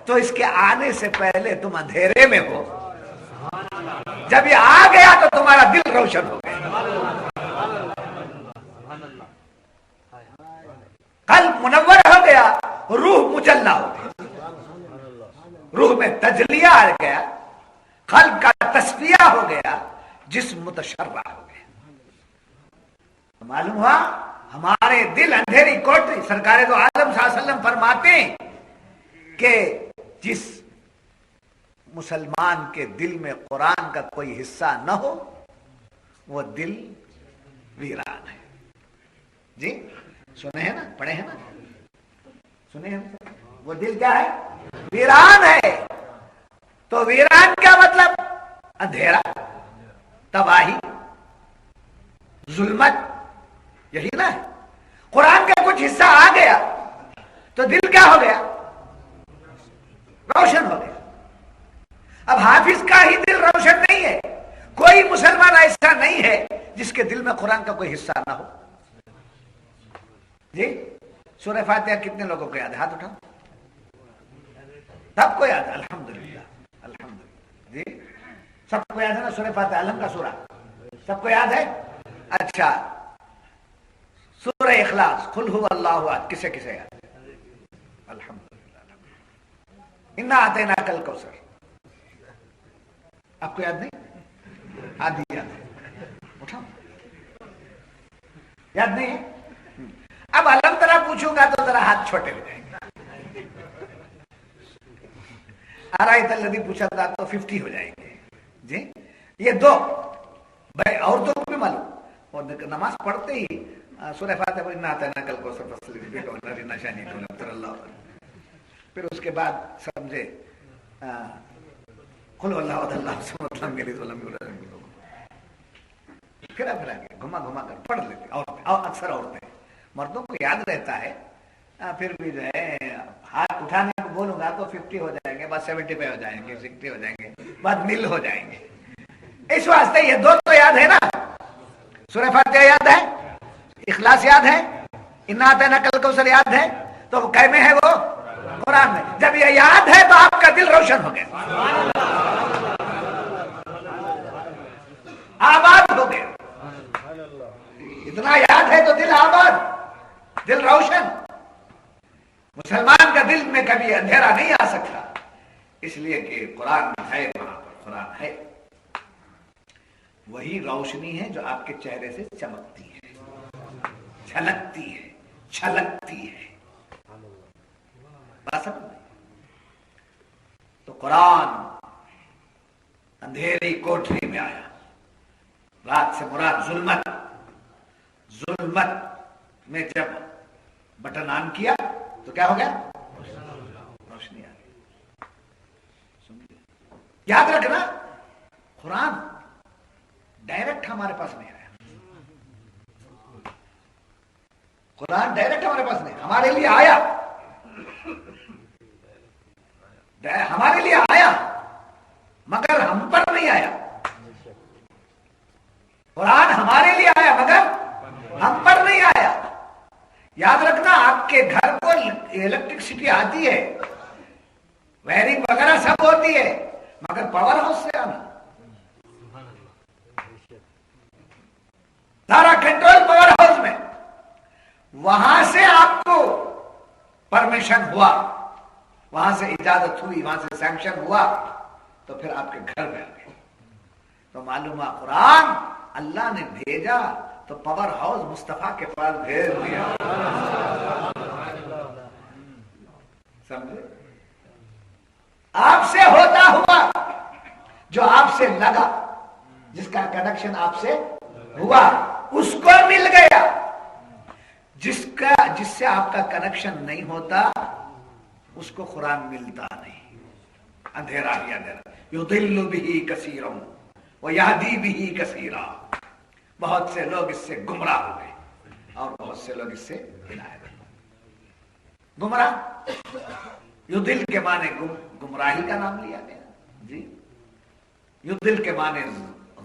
S1: تو اس کے آنے سے پہلے تم اندھیرے میں ہو. جب یہ آ گیا تو تمہارا دل روشن ہو گیا، قلب منور ہو گیا، روح مجلہ ہو گیا، روح میں تجلیہ آ گیا، قلب کا تصفیہ ہو گیا، جسم متشرع ہو گیا. معلوم ہوا ہمارے دل اندھیری کوٹری. سرکار دو عالم صلی اللہ علیہ وسلم فرماتے ہیں کہ جس مسلمان کے دل میں قرآن کا کوئی حصہ نہ ہو وہ دل ویران ہے. جی سنے ہیں نا، پڑھے ہیں نا، سنے ہیں نا؟ وہ دل کیا ہے؟ ویران ہے. تو ویران کیا مطلب؟ اندھیرا، تباہی، ظلمت، یہی نا ہے. قرآن کا کچھ حصہ آ گیا تو دل کیا ہو گیا؟ روشن ہو گیا. اب حافظ کا ہی دل روشن نہیں ہے، کوئی مسلمان ایسا نہیں ہے جس کے دل میں قرآن کا کوئی حصہ نہ ہو. جی سورہ فاتحہ کتنے لوگوں کو یاد ہے؟ ہاتھ اٹھاؤ. سب کو یاد ہے؟ الحمدللہ الحمدللہ. جی سب کو یاد ہے نا سورہ فاتحہ، علم کا سورہ سب کو یاد ہے؟ اچھا سورہ اخلاص، قل هو اللہ احد، کسے کسے یاد ہے؟ الحمدللہ. انا اعطیناک الکوثر، آپ کو یاد نہیں؟ آدھی یاد ہے، اٹھاؤ. یاد نہیں ہے؟ اب علم طرح پوچھوں گا تو ذرا ہاتھ چھوٹے ہو جائیں گے. آرائیت الذی پوچھا تھا تو 50 ہو جائیں گے. جی یہ دو بھائی عورتوں کو بھی معلوم، اور نماز پڑھتے ہی سورہ فاتحہ کو انا اعطیناک الکوثر فصلی ربک وانحر ان شانئک هو الابتر اللہ. پھر اس کے بعد سمجھے قل هو اللہ احد اللہ الصمد لم یلد ولم یولد ولم یکن له کفوا احد. پھر کے گھما گھما کر پڑھ لیتے عورتیں، اکثر عورتیں. مردوں کو یاد رہتا ہے پھر بھی جو ہے ہاتھ اٹھانے کو بولوں گا تو 50 ہو جائیں گے، بعد 70 پہ ہو جائیں گے، 60 ہو جائیں گے، بعد نل ہو جائیں گے. اس واسطے یہ دو تو یاد ہے نا، سورہ فاتحہ یاد ہے، اخلاص یاد ہے، انا اعطیناک الکوثر یاد ہے. تو وہ کہہ میں ہے وہ قرآن میں. جب یہ یاد ہے تو آپ کا دل روشن ہو گیا، آباد ہو گیا. اتنا یاد ہے تو دل آباد، دل روشن. مسلمان کا دل میں کبھی اندھیرا نہیں آ سکتا، اس لیے کہ قرآن ہے، وہاں پر قرآن ہے. وہی روشنی ہے جو آپ کے چہرے سے چمکتی ہے، جھلکتی ہے، چھلکتی ہے. بات سمجھ میں؟ تو قرآن اندھیری کوٹری میں آیا. رات سے مراد ظلمت. ظلمت میں جب بٹن آن کیا تو کیا ہو گیا؟ روشنی آ گئی. یاد رکھنا قرآن ڈائریکٹ ہمارے پاس نہیں آیا. قرآن ڈائریکٹ ہمارے پاس نہیں، ہمارے لیے آیا، ہمارے لیے آیا مگر ہم پر نہیں آیا. قرآن ہمارے لیے آیا مگر ہم پر نہیں آیا. یاد رکھنا، آپ کے گھر کو الیکٹرکسٹی آتی ہے، وائرنگ وغیرہ سب ہوتی ہے، مگر پاور ہاؤس سے آنا، سارا کنٹرول پاور ہاؤس میں، وہاں سے آپ کو پرمیشن ہوا، وہاں سے اجازت ہوئی، وہاں سے سینکشن ہوا، تو پھر آپ کے گھر میں آ گئے. تو معلوم ہوا قرآن اللہ نے بھیجا تو پاور ہاؤس مصطفیٰ کے پاس بھیج دیا. سمجھے؟ آپ سے ہوتا ہوا جو آپ سے لگا، جس کا کنیکشن آپ سے ہوا اس کو مل گیا، جس سے آپ کا کنیکشن نہیں ہوتا اس کو قرآن ملتا نہیں. اندھیرا ہی اندھیرا. یضل بہ کثیرا ویہدی بہ کثیرا. بہت سے لوگ اس سے گمراہ ہوئے اور بہت سے لوگ اس سے ہدایت. گمراہ، یضل کے معنی گمراہی کا نام لیا گیا جی. یضل کے معنی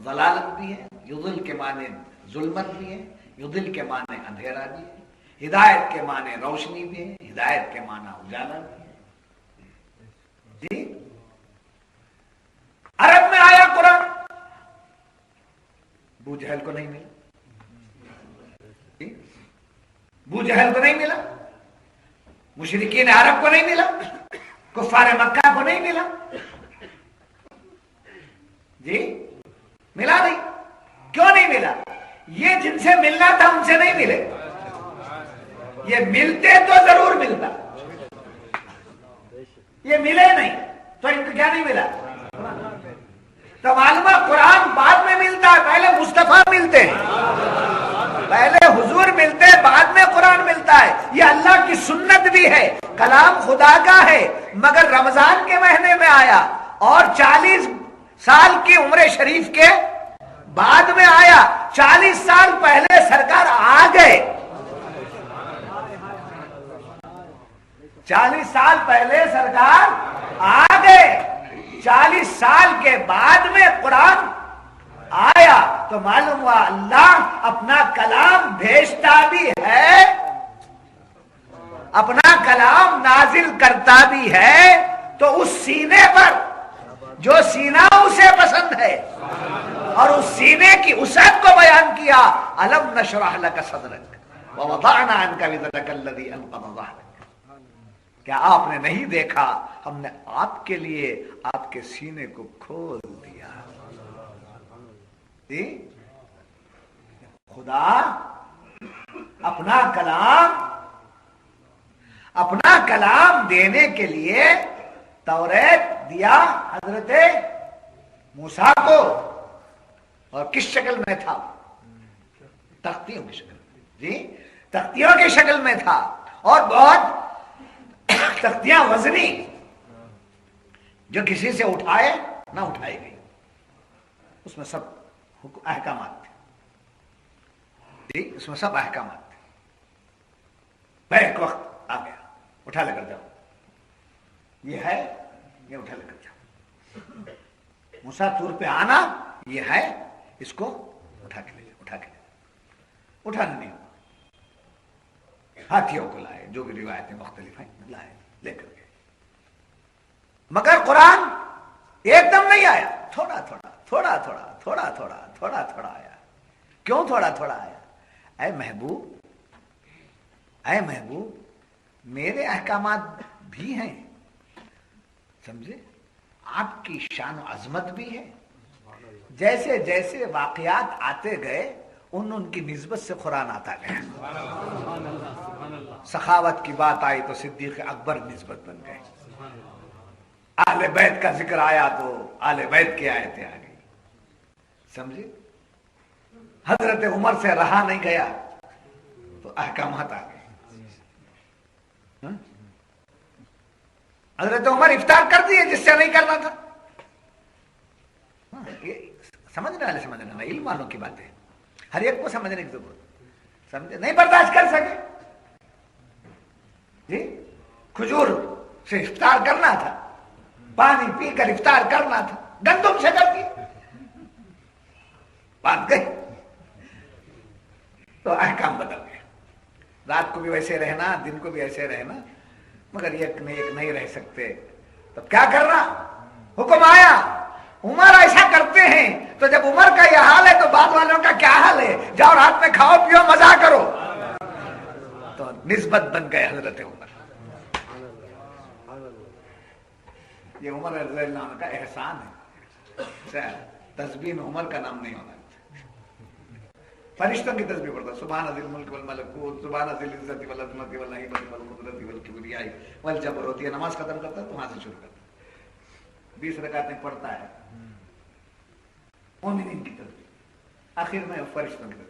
S1: ضلالت بھی ہے، یضل کے معنی ظلمت بھی ہے، یضل کے معنی اندھیرا بھی ہے، ہدایت کے معنی روشنی بھی ہے، ہدایت کے معنی اجالا بھی ہے جی. عرب میں آیا قرآن، ابو جہل کو نہیں ملا، ابو جہل کو نہیں ملا، مشرکین عرب کو نہیں ملا، کفار مکہ کو نہیں ملا جی. ملا نہیں. کیوں نہیں ملا؟ یہ جن سے ملنا تھا ان سے نہیں ملے. یہ ملتے تو ضرور ملتا، یہ ملے نہیں تو ان کو کیا نہیں ملا. تو معلوم ہے قرآن بعد میں ملتا ہے، پہلے مصطفیٰ ملتے ہیں، پہلے حضور ملتے ہیں، بعد میں قرآن ملتا ہے. یہ اللہ کی سنت بھی ہے، کلام خدا کا ہے، مگر رمضان کے مہینے میں آیا اور 40 سال کی عمر شریف کے بعد میں آیا. 40 سال پہلے سرکار آ گئے، 40 سال پہلے سرکار آ گئے، 40 سال کے بعد میں قرآن آیا. تو معلوم ہوا اللہ اپنا کلام بھیجتا بھی ہے، اپنا کلام نازل کرتا بھی ہے، تو اس سینے پر جو سینہ اسے پسند ہے اور اس سینے کی وسعت کو بیان کیا. الم نشرح لک صدرک ووضعنا عنک وزرک الذی انقض ظہرک. کیا آپ نے نہیں دیکھا ہم نے آپ کے لیے آپ کے سینے کو کھول دیا. خدا اپنا کلام دینے کے لیے توریت دیا حضرت موسیٰ کو، اور کس شکل میں تھا؟ تختیوں کی شکل میں جی، تختیوں کی شکل میں تھا، اور بہت تختیاں وزنی جو کسی سے اٹھائے نہ اٹھائی گئی. اس میں سب احکامات تھے جی، اس میں سب احکامات تھے. بیک وقت آ گیا، اٹھا لے کر جاؤ، یہ ہے، یہ اٹھا لے کر جاؤ. موسیٰ طور پہ آنا یہ ہے، اس کو اٹھا کے لے جاؤ، اٹھا کے لے جاؤ. اٹھانا نہیں ہوا، ہاتھیوں کو لائے، جو بھی روایتیں مختلف ہیں لائے، لے کر گئے. مگر قرآن ایک دم نہیں آیا، تھوڑا تھوڑا تھوڑا تھوڑا تھوڑا تھوڑا تھوڑا تھوڑا آیا. کیوں تھوڑا تھوڑا آیا؟ اے محبوب، اے محبوب، میرے احکامات بھی ہیں، سمجھے، آپ کی شان و عظمت بھی ہے. جیسے جیسے واقعات آتے گئے ان کی نسبت سے قرآن آتا گیا. سخاوت کی بات آئی تو صدیق اکبر نسبت بن گئے، اہل بیت کا ذکر آیا تو اہل بیت کی آیتیں آ گئی، سمجھے. حضرت عمر سے رہا نہیں گیا تو احکامات آ گئے. حضرت عمر افطار کر دیے جس سے نہیں کرنا تھا. سمجھنے والے سمجھنے، علم والوں کی بات ہے، ہر ایک کو سمجھنے کی ضرورت. سمجھے، نہیں برداشت کر سکے جی کھجور سے افطار کرنا تھا، پانی پی کر افطار کرنا تھا، گندم سے کر دی، بات گئی. تو احکام بدل گئے. رات کو بھی ویسے رہنا، دن کو بھی ایسے رہنا، مگر ایک نہیں رہ سکتے. تب کیا کرنا؟ حکم آیا عمر ایسا کرتے ہیں. تو جب عمر کا یہ حال ہے تو بعد والوں کا کیا حال ہے؟ جاؤ رات میں کھاؤ پیو مزہ کرو. تو نسبت بن گئے حضرت عمر. یہ عمر رضی اللہ عنہ کا احسان ہے. تسبیح میں عمر کا نام نہیں ہونا. فرشتوں کی تسبیح پڑھتا سبحان ذی الملک والملکوت، سبحان ذی العزت والعظمت والہیبت والقدرت والکبریاء والجبروت. یہ نماز ختم کرتا ہے تو وہاں سے شروع کرتا ہے. 20 رکعتیں پڑھتا ہے. مومنین کی تسبیح، آخر میں فرشتوں کی تسبیح.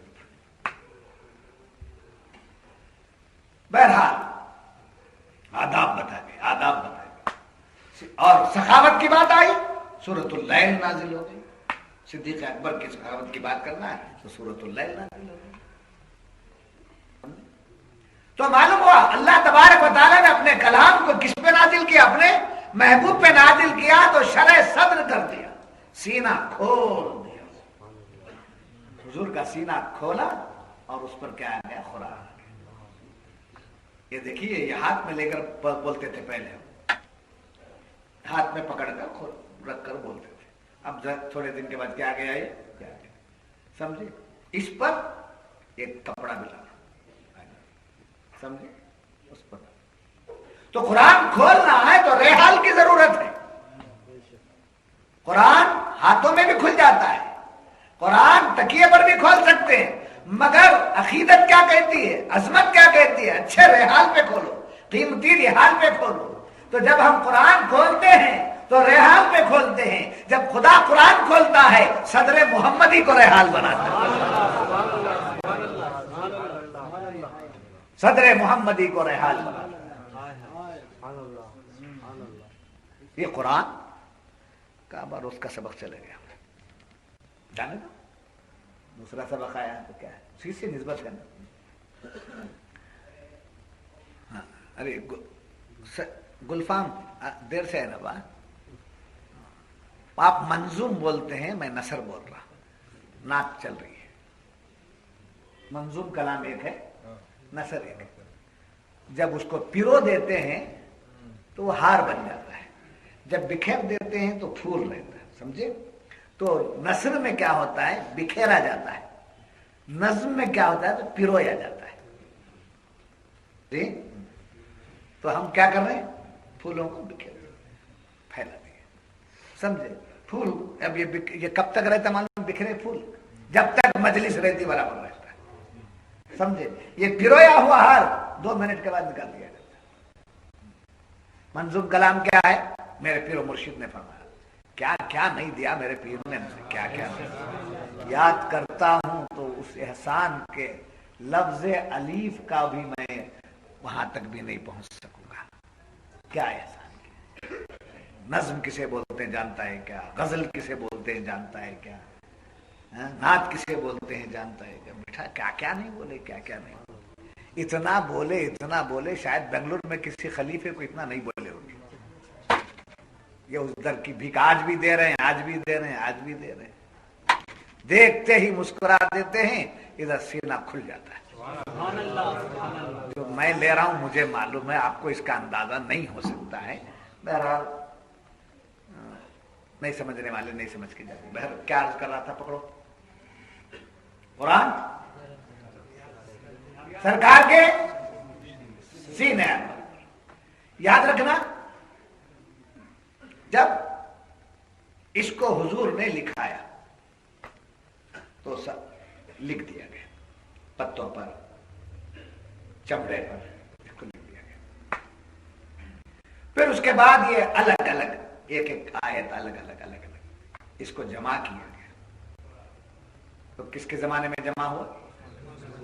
S1: بہرحال آداب بتا گئے، آداب بتا گئے. اور سخاوت کی بات آئی، سورۃ اللیل نازل ہو گئی. صدیق اکبر کی سخاوت کی بات کرنا ہے تو سورۃ اللیل نازل ہو گئی. تو معلوم ہوا اللہ تبارک و تعالیٰ نے اپنے کلام کو کس پہ نازل کیا؟ اپنے محبوب پہ نازل کیا تو شرح صدر کر دیا، سینہ کھول دیا. حضور کا سینہ کھولا اور اس پر کیا آ گیا؟ قرآن. یہ دیکھیے، یہ ہاتھ میں لے کر بولتے تھے پہلے، ہاتھ میں پکڑ کر رکھ کر بولتے تھے. اب تھوڑے دن کے بعد کیا گیا؟ یہ کیا گیا سمجھے؟ اس پر ایک کپڑا بھی لانا، سمجھے؟ اس پر تو قرآن کھولنا ہے تو ریحال کی ضرورت ہے. قرآن ہاتھوں میں بھی کھل جاتا ہے، قرآن تکیے پر بھی کھول سکتے ہیں، مگر عقیدت کیا کہتی ہے، عظمت کیا کہتی ہے؟ اچھے ریحال پہ کھولو، قیمتی ریحال پہ کھولو. تو جب ہم قرآن کھولتے ہیں تو ریحال پہ کھولتے ہیں. جب خدا قرآن کھولتا ہے صدر محمدی کو ریحال بناتا ہے، صدر محمدی کو ریحال بناتا ہے. یہ قرآن کا بار اس کا سبق چلے گیا. جانے دو دوسرا سبق آیا تو کیا ہے، اسی سے نسبت کرنا. ہاں ارے گلفام دیر سے ہے نا با، آپ منظوم بولتے ہیں، میں نثر بول رہا، نعت چل رہی ہے. منظوم کلام ایک ہے، نثر ایک ہے. جب اس کو پیرو دیتے ہیں تو وہ ہار بن جاتا ہے، جب بکھیر دیتے ہیں تو پھول رہتا ہے. سمجھے؟ تو نثر میں کیا ہوتا ہے؟ بکھیرا جاتا ہے. نظم میں کیا ہوتا ہے؟ تو پیرویا جاتا ہے. جی تو ہم کیا کر رہے ہیں؟ پھولوں کو بکھیر پھیلا دیے. سمجھے؟ پھول اب یہ کب تک رہتا معلوم؟ بکھرے پھول جب تک مجلس رہتی برابر رہتا ہے. سمجھے؟ یہ پیرویا ہوا ہار 2 منٹ کے بعد نکال دیا جاتا ہے. منظوم کلام کیا ہے؟ میرے پیر و مرشد نے فرمایا، کیا کیا نہیں دیا میرے پیر نے مجھے، کیا کیا یاد کرتا ہوں تو اس احسان کے لفظ الف کا بھی میں وہاں تک بھی نہیں پہنچ سکوں گا. کیا احسان کیا؟ نظم کسے بولتے ہیں جانتا ہے کیا؟ غزل کسے بولتے ہیں جانتا ہے کیا؟ نعت کسے بولتے ہیں جانتا ہے کیا؟ بیٹا کیا کیا نہیں بولے، کیا کیا نہیں بولے. اتنا بولے شاید بنگلور میں کسی خلیفے کو اتنا نہیں بولے ہوگی. یہ اس در کی بھیک آج بھی دے رہے ہیں، آج بھی دے رہے ہیں، آج بھی دے رہے ہیں. دیکھتے ہی مسکرا دیتے ہیں، ادھر سینہ کھل جاتا ہے. جو میں لے رہا ہوں مجھے معلوم ہے، آپ کو اس کا اندازہ نہیں ہو سکتا ہے. بہرحال نہیں سمجھنے والے نہیں سمجھ کے جاتے. بہرحال کیا عرض کر رہا تھا؟ پکڑو قرآن سرکار کے سینے. یاد رکھنا، جب اس کو حضور نے لکھایا تو سب لکھ دیا گیا پتوں پر، چمڑے پر لکھ دیا گیا. پھر اس کے بعد یہ الگ الگ ایک ایک آیت الگ الگ اس کو جمع کیا گیا. تو کس کے زمانے میں جمع ہوا؟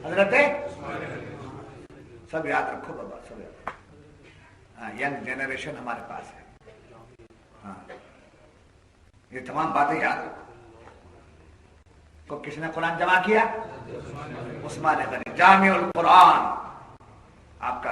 S1: حضرت سب یاد رکھو بابا، سب یاد رکھو. ہاں ینگ جنریشن ہمارے پاس ہے. ہاں یہ تمام باتیں یاد رکھو. کو کس نے قرآن جمع کیا؟ عثمان غنی. جامع القرآن آپ کا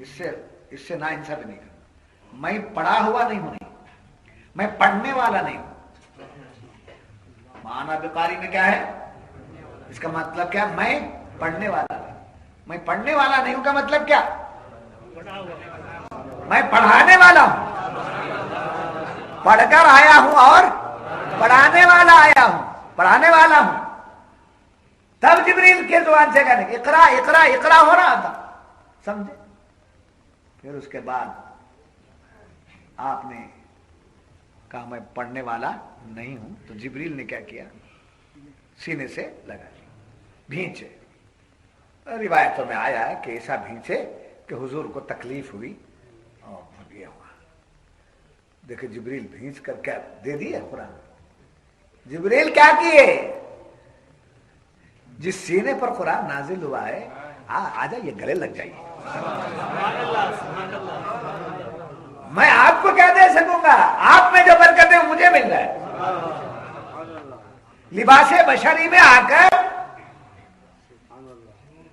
S1: اس سے نا انصافی نہیں کرنا. میں پڑھا ہوا نہیں ہوں, میں پڑھنے والا نہیں ہوں. معنی بقاری میں کیا ہے, اس کا مطلب کیا, میں پڑھنے والا نہیں. میں پڑھنے والا نہیں ہوں کا مطلب کیا, میں پڑھانے والا ہوں. پڑھ کر آیا ہوں اور پڑھانے والا آیا ہوں, پڑھانے والا ہوں. تب جبریل کے زبان سے کہنے اقرا اقرا اقرا ہو رہا تھا, سمجھے. پھر اس کے بعد آپ نے کہا میں پڑھنے والا نہیں ہوں, تو جبریل نے کیا کیا, سینے سے لگا لی, بھینچے. روایتوں میں آیا ہے کہ ایسا بھینچے کہ حضور کو تکلیف ہوئی اور یہ ہوا. دیکھیں جبریل بھینچ کر کیا دے دیا قرآن. جبریل کیا کیے, جس سینے پر قرآن نازل ہوا ہے آ جائیے گلے لگ جائیے. میں آپ کو کیا دے سکوں گا, آپ میں جو برکت ہے مجھے مل رہا ہے. لباس بشری میں آ کر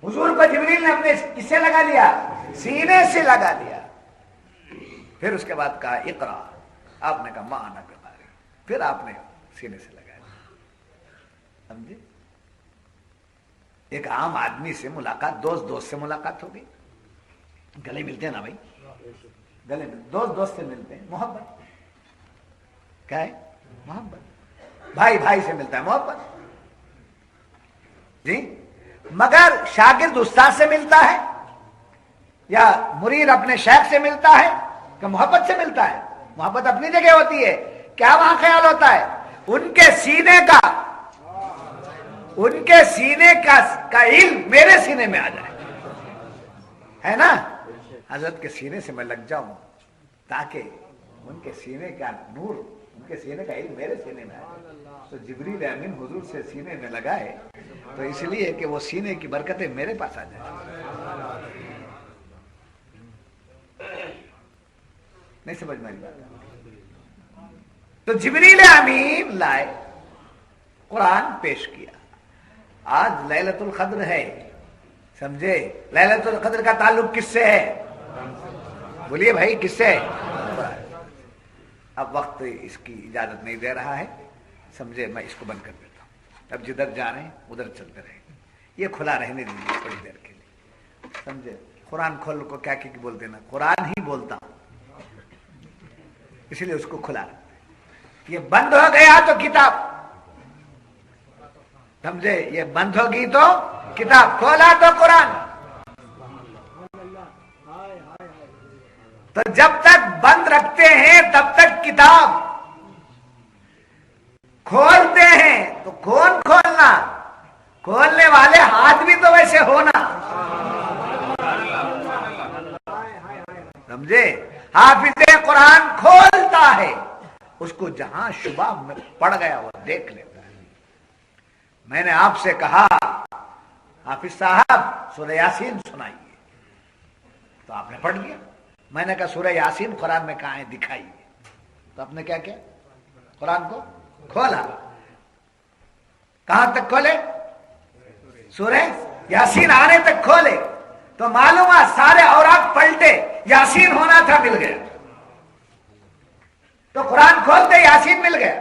S1: حضور کو جبریل نے اپنے کس سے لگا لیا, سینے سے لگا لیا. پھر اس کے بعد کہا اقرا, آپ نے کہا معنی بقاری, پھر آپ نے سینے سے لگا لیا. سمجھے, ایک عام آدمی سے ملاقات, دوست سے ملاقات ہوگی, گلے ملتے ہیں نا بھائی, گلے میں دوست سے ملتے ہیں, محبت کیا ہے, محبت. بھائی سے ملتا ہے محبت جی. مگر شاگرد استاد سے ملتا ہے یا مرید اپنے شیخ سے ملتا ہے کہ محبت سے ملتا ہے. محبت اپنی جگہ ہوتی ہے. کیا وہاں خیال ہوتا ہے, ان کے سینے کا علم میرے سینے میں آ جائے, ہے نا. حضرت کے سینے سے میں لگ جاؤں تاکہ ان کے سینے کا نور, ان کے سینے کا علم میرے سینے میں آئے. تو جبریل امین حضور سے سینے میں لگائے تو اس لیے کہ وہ سینے کی برکتیں میرے پاس آ جائیں. نہیں سمجھ میں بات. تو جبریل امین لائے, قرآن پیش کیا. آج لیلۃ القدر ہے, سمجھے. لیلۃ القدر کا تعلق کس سے ہے, بولیے بھائی کس سے. اب وقت اس کی اجازت نہیں دے رہا ہے, سمجھے. میں اس کو بند کر دیتا ہوں. اب جدھر جا رہے ہیں ادھر چلتے رہیں, یہ کھلا رہنے دیجیے تھوڑی دیر کے لیے, سمجھے. قرآن کھول کو کیا بولتے نا, قرآن ہی بولتا ہوں, اس لیے اس کو کھلا رکھتے. یہ بند ہو گیا تو کتاب, سمجھے. یہ بند ہوگی تو کتاب, کھولا تو قرآن. تو جب تک بند رکھتے ہیں تب تک کتاب, کھولتے ہیں تو کون کھولنا, کھولنے والے ہاتھ بھی تو ویسے ہونا, سمجھے. حافظ قرآن کھولتا ہے, اس کو جہاں شبہ میں پڑ گیا وہ دیکھ لیتا ہے. میں نے آپ سے کہا حافظ صاحب سورہ یاسین سنائیے, تو آپ نے پڑھ لیا. میں نے کہا سورہ یاسین قرآن میں کہاں ہے دکھائیے, تو آپ نے کیا کیا, قرآن کو کھولا. کہاں تک کھولے, سورہ یاسین آنے تک کھولے. تو معلومات سارے اوراق پلٹے, یاسین ہونا تھا, مل گیا. تو قرآن کھولتے یاسین مل گیا.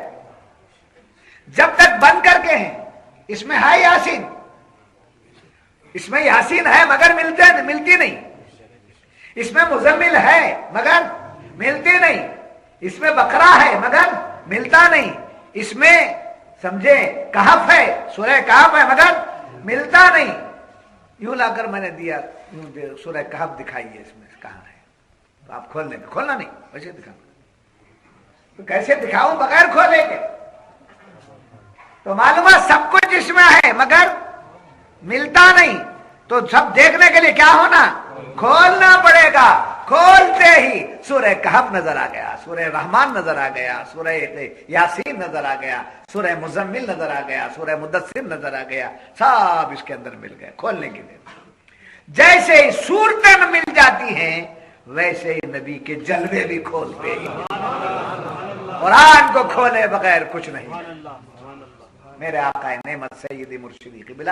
S1: جب تک بند کر کے ہیں اس میں ہے یاسین, اس میں یاسین ہے مگر ملتی نہیں. اس میں مزمل ہے مگر ملتی نہیں. اس میں بقرہ ہے مگر ملتا نہیں. اس میں سمجھے کہف ہے, سورہ کہف ہے مگر ملتا نہیں. یوں لا کر میں نے دیا, سورہ کہف دکھائیے اس میں کہاں ہے. تو آپ کھولنے کا, کھولنا نہیں, ویسے دکھاؤں. تو کیسے دکھاؤں بغیر کھولے کے. تو معلومات سب کچھ اس میں ہے مگر ملتا نہیں. تو سب دیکھنے کے لیے کیا ہونا, کھولنا پڑے گا. کھولتے ہی سورہ کہف نظر آ گیا, سورہ رحمان نظر آ گیا, سورہ یاسین نظر آ گیا, سورہ مزمل نظر آ گیا, سورہ مدثر نظر آ گیا. سب اس کے اندر مل گئے کھولنے کے لیے. جیسے ہی صورتیں مل جاتی ہیں ویسے ہی نبی کے جلوے بھی کھولتے ہیں. قرآن کو کھولے بغیر کچھ نہیں. میرے آقا نعمت سیدی مرشدی قبلہ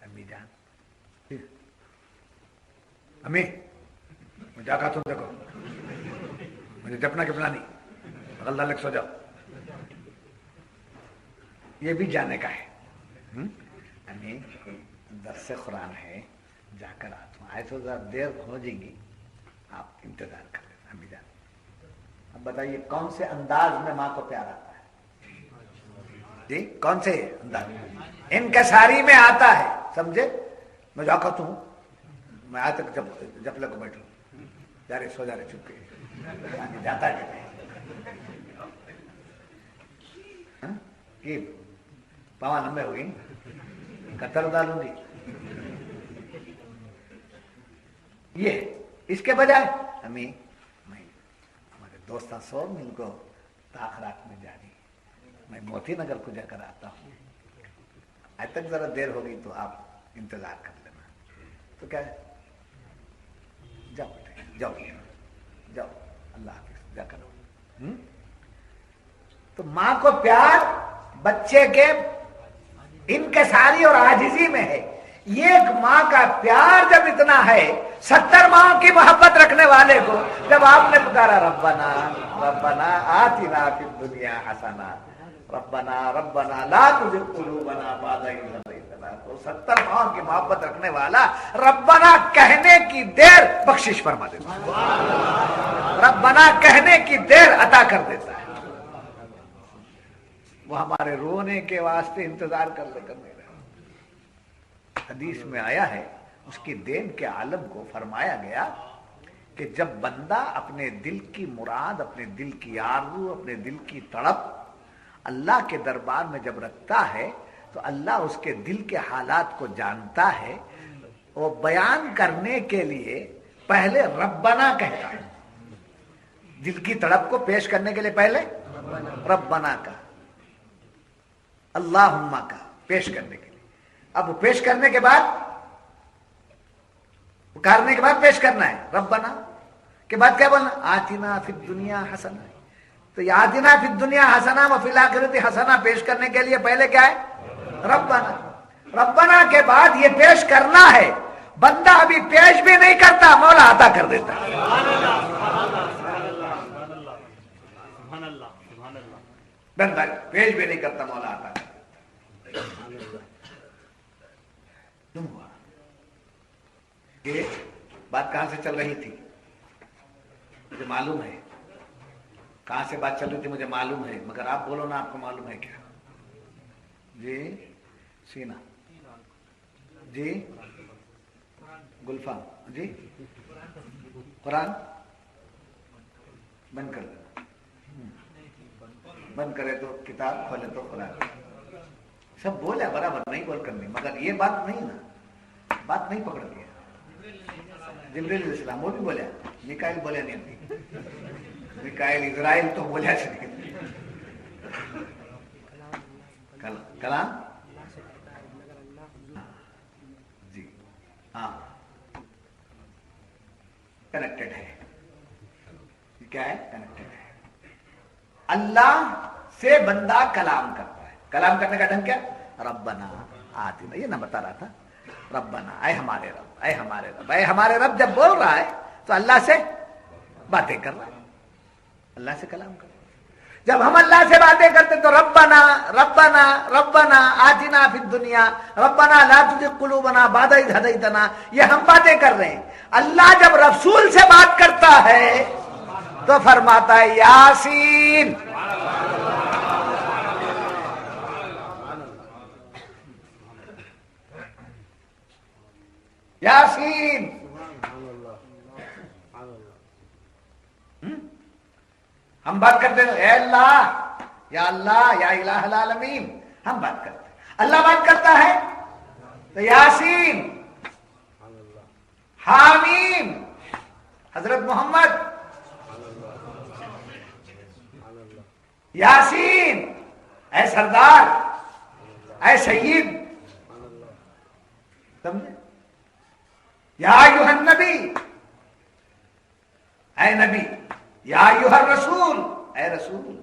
S1: امی جان امی مجھے کہا تم دیکھو مجھے جپنا کپنا نہیں، اللہ لگ سو جاؤ، یہ بھی جانے کا ہے۔ امی درس قرآن ہے، جا کر آتا ہوں، آئے تو ذرا دیر ہو جائے گی، آپ انتظار کر لینا امی جان۔ اب بتائیے کون سے انداز میں ماں کو پیار آتا ہے؟ جی کون سے انداز؟ انکساری میں آتا ہے، سمجھے؟ میں جا کرتا ہوں، میں آج تک جب لگ بیٹھوں جا رہے سو جا رہے چپ کے جاتا ہے کہ پاوا لمبے ہو گئی کتر ڈالوں گی، یہ اس کے بجائے ہمیں ہمارے دوستاں سو مل کو تاخرات میں جانی، میں موتی نگر کو جا کر آتا ہوں، آج تک ذرا دیر ہو گئی تو آپ انتظار کر لینا۔ تو کیا ہے، جاؤ بیٹے جاؤ جاؤ، اللہ حافظ، جا کرو۔ تو ماں کو پیار بچے کے انکساری اور عاجزی میں ہے۔ ایک ماں کا پیار جب اتنا ہے، 70 ماں کی محبت رکھنے والے کو جب آپ نے پکارا ربنا ربنا آتنا فی الدنیا حسنہ ربنا ربنا لا تزغ قلوبنا بعد اذ ہدیتنا، تو 70 ماں کی محبت رکھنے والا ربنا کہنے کی دیر بخشش فرما دیتا ہے، ربنا کہنے کی دیر عطا کر دیتا ہے۔ وہ ہمارے رونے کے واسطے انتظار کر لے کر نہیں رہا۔ حدیث میں آیا ہے، اس کی دین کے عالم کو فرمایا گیا کہ جب بندہ اپنے دل کی مراد، اپنے دل کی آرزو، اپنے دل کی تڑپ اللہ کے دربار میں جب رکھتا ہے تو اللہ اس کے دل کے حالات کو جانتا ہے، وہ بیان کرنے کے لیے پہلے ربنا کہتا ہے، دل کی تڑپ کو پیش کرنے کے لیے پہلے ربنا کا، اللہم کا پیش کرنے کے لیے۔ اب وہ پیش کرنے کے بعد، پکارنے کے بعد پیش کرنا ہے ربنا کے بعد کیا بولنا؟ آتنا فی الدنیا حسنہ۔ تو یہ آتنا فی الدنیا حسنہ و فی الآخرۃ حسنہ پیش کرنے کے لیے پہلے کیا ہے؟ ربنا۔ ربنا کے بعد یہ پیش کرنا ہے، بندہ ابھی پیش بھی نہیں کرتا، مولا عطا کر دیتا ہے۔ بندہ پیش بھی نہیں کرتا، مولا عطا کر دیتا ہے۔ کیوں ہوا؟ یہ بات کہاں سے چل رہی تھی مجھے معلوم ہے، کہاں سے بات چل رہی تھی مجھے معلوم ہے، مگر آپ بولو نا، آپ کو معلوم ہے کیا؟ جی سینا، جی گلفام، جی قرآن بند کر دینا، بند کرے تو کتاب، کھولے تو قرآن۔ سب بولے برابر، نہیں بول کر نہیں، مگر یہ بات نہیں نا، بات نہیں پکڑ دیا۔ جبریل علیہ السلام وہ بھی بولے، میکائیل بولے نہیں، میکائیل اسرائیل تو بولیا نہیں، کلام جی ہاں کنیکٹڈ ہے، کیا ہے؟ کنیکٹڈ ہے۔ اللہ سے بندہ کلام کرتا ہے، کلام کرنے کا ڈھنگ کیا؟ ربنا آتنا، یہ نہ بتا رہا تھا، ربنا اے ہمارے رب، اے ہمارے رب، اے ہمارے رب جب بول رہا ہے تو اللہ سے باتیں کر رہا ہے، اللہ سے کلام کر رہا ہے۔ جب ہم اللہ سے باتیں کرتے تو ربنا ربنا ربنا آتنا فی الدنیا ربنا لا تزغ قلوبنا بعد اذ ہدیتنا، یہ ہم باتیں کر رہے ہیں۔ اللہ جب رسول سے بات کرتا ہے تو فرماتا ہے یاسین، یاسین۔ ہم بات کرتے ہیں اے اللہ، یا اللہ، یا الہ العالمین، ہم بات کرتے ہیں۔ اللہ بات کرتا ہے تو یاسین، حامیم، حضرت محمد، یاسین اے سردار، اے سید، سمجھے؟ یا ایھا النبی، اے نبی، یا ایھا الرسول، اے رسول،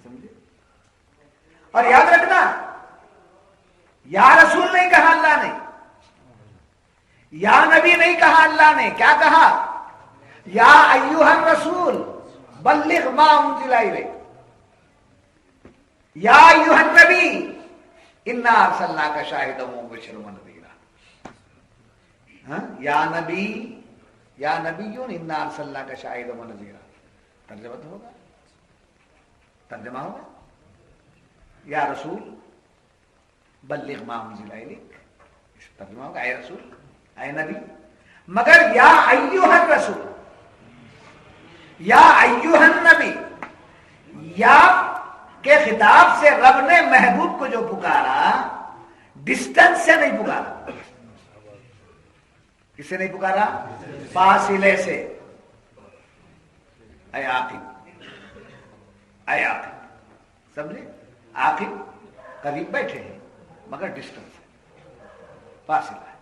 S1: سمجھے؟ اور یاد رکھنا یا رسول نہیں کہا اللہ نے, یا نبی نہیں کہا اللہ نے, کیا کہا؟ یا ایھا الرسول بلغ ما انزل الیک, یا ایھا النبی انا ارسلناک شاہدا ومبشرا ونذیرا. یا نبی, یا نبیون انا ارسلناک شاہدا ونذیرا. ترجمہ تو ہوگا, ترجمہ ہوگا یا رسول بلغ ما انزل الیک, ترجمہ ہوگا اے رسول, اے نبی. مگر یا ایھا الرسول, یا ایھا النبی, یا کے خطاب سے رب نے محبوب کو جو پکارا ڈسٹنس سے نہیں پکارا. کس سے نہیں پکارا؟ فاصلے سے. اے عاقب, اے عاقب, سمجھے؟ عاقب قریب بیٹھے ہیں مگر ڈسٹنس ہے, فاصلہ ہے,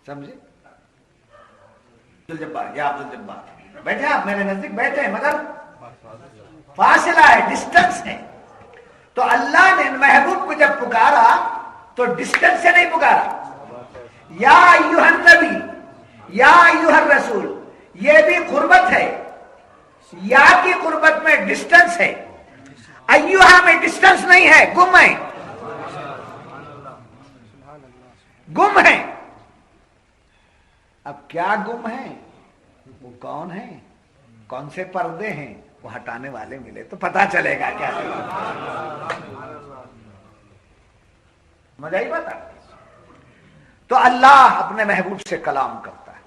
S1: سمجھے؟ عبدالجبار, یا عبدالجبار بیٹھے, آپ میرے نزدیک بیٹھے ہیں مگر فاصلہ ہے, ڈسٹنس ہے. تو اللہ نے محبوب کو جب پکارا تو ڈسٹنس سے نہیں پکارا. یا ایھا النبی, یا ایھا الرسول, یہ بھی قربت ہے. یا کی قربت میں ڈسٹنس ہے, ایھا میں ڈسٹنس نہیں ہے, گم ہے, گم ہے. اب کیا گم ہے, وہ کون ہے, کون سے پردے ہیں, وہ ہٹانے والے ملے تو پتا چلے گا کیا. مزہ ہی بتا. تو اللہ اپنے محبوب سے کلام کرتا ہے,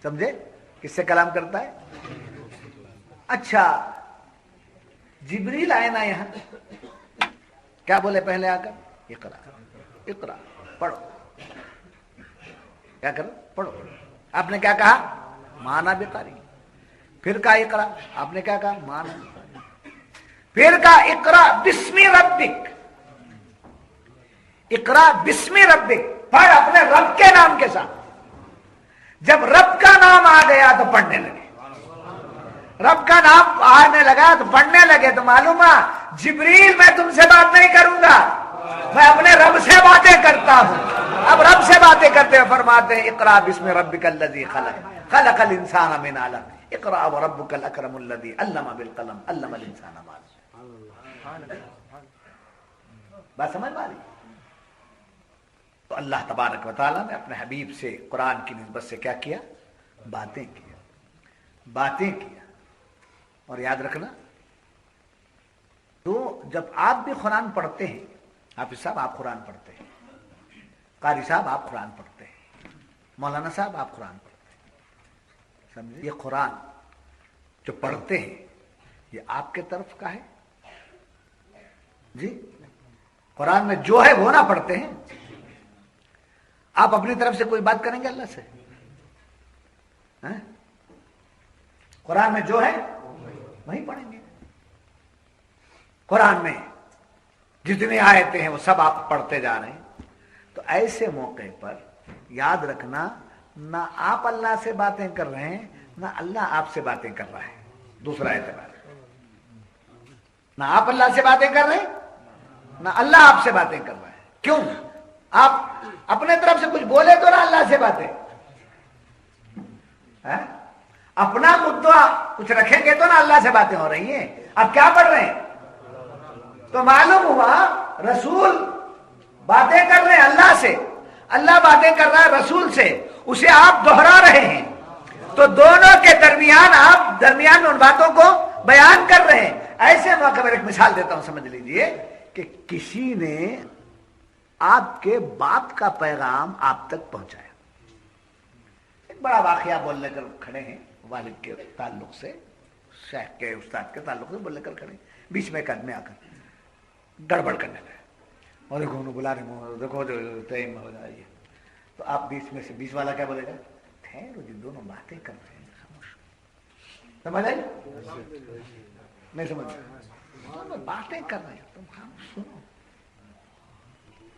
S1: سمجھے؟ کس سے کلام کرتا ہے؟ اچھا, جبریل آئے نا یہاں, کیا بولے پہلے آ کر؟ اقرا, اقرا, پڑھو. کیا کرو؟ پڑھو. آپ نے کیا کہا؟ مانا بقاری. پھر کہا اقرا, آپ نے کیا کہا؟ مانا. پھر کہا اقرا بسم ربک, اقرا بسم ربک, پڑھ اپنے رب کے نام کے ساتھ. جب رب کا نام آ گیا تو پڑھنے لگے, رب کا نام آنے لگا تو پڑھنے لگے. تو معلوم ہے جبریل میں تم سے بات نہیں کروں گا, میں اپنے رب سے باتیں کرتا ہوں. اب رب سے باتیں کرتے ہوئے فرماتے ہیں اقرا بسم ربک الذی خلق, خلق الانسان من علق, اقرا وربک الاکرم الذی علم بالقلم, علم الانسان ما لم یعلم. بات سمجھ میں آ رہی؟ تو اللہ تبارک و تعالیٰ نے اپنے حبیب سے قرآن کی نسبت سے کیا کیا؟ باتیں کیا, باتیں کیا. اور یاد رکھنا, تو جب آپ بھی قرآن پڑھتے ہیں, حافظ صاحب آپ قرآن پڑھتے ہیں, قاری صاحب آپ قرآن پڑھتے ہیں, مولانا صاحب آپ قرآن پڑھتے ہیں, سمجھے؟ یہ قرآن جو پڑھتے ہیں یہ آپ کے طرف کا ہے جی. قرآن میں جو ہے وہ نہ پڑھتے ہیں. آپ اپنی طرف سے کوئی بات کریں گے اللہ سے؟ قرآن میں جو ہے وہی پڑھیں گے. قرآن میں جتنی آیتیں ہیں وہ سب آپ پڑھتے جا رہے ہیں. تو ایسے موقع پر یاد رکھنا, نہ آپ اللہ سے باتیں کر رہے ہیں نہ اللہ آپ سے باتیں کر رہا ہے. دوسرا اعتبار, نہ آپ اللہ سے باتیں کر رہے ہیں نہ اللہ آپ سے باتیں کر رہا ہے. کیوں؟ آپ اپنے طرف سے کچھ بولے تو نہ اللہ سے باتیں, اپنا مدعا کچھ رکھیں گے تو نہ اللہ سے باتیں ہو رہی ہیں. اب کیا پڑھ رہے ہیں؟ تو معلوم ہوا رسول باتیں کر رہے ہیں اللہ سے, اللہ باتیں کر رہا ہے رسول سے, اسے آپ دہرا رہے ہیں. تو دونوں کے درمیان آپ درمیان میں ان باتوں کو بیان کر رہے ہیں. ایسے موقع میں ایک مثال دیتا ہوں, سمجھ لیجئے کہ کسی نے آپ کے باپ کا پیغام آپ تک پہنچایا. ایک بڑا واقعہ بولنے کر کھڑے ہیں, والد کے تعلق سے, شیخ کے استاد کے تعلق سے بولنے کر کھڑے, بیچ میں ایک آدمی آ کر گڑبڑ کرنے لگے, اور دیکھو انہوں بلا رہے, دیکھو ٹائم ہو جائے. تو آپ بیچ میں سے, بیچ والا کیا بولے گا؟ ٹھہرو جی, دونوں باتیں کر رہے ہیں, خاموش. سمجھ آئی؟ نہیں سمجھ, دونوں باتیں کر رہے ہیں, تم خاموش سنو.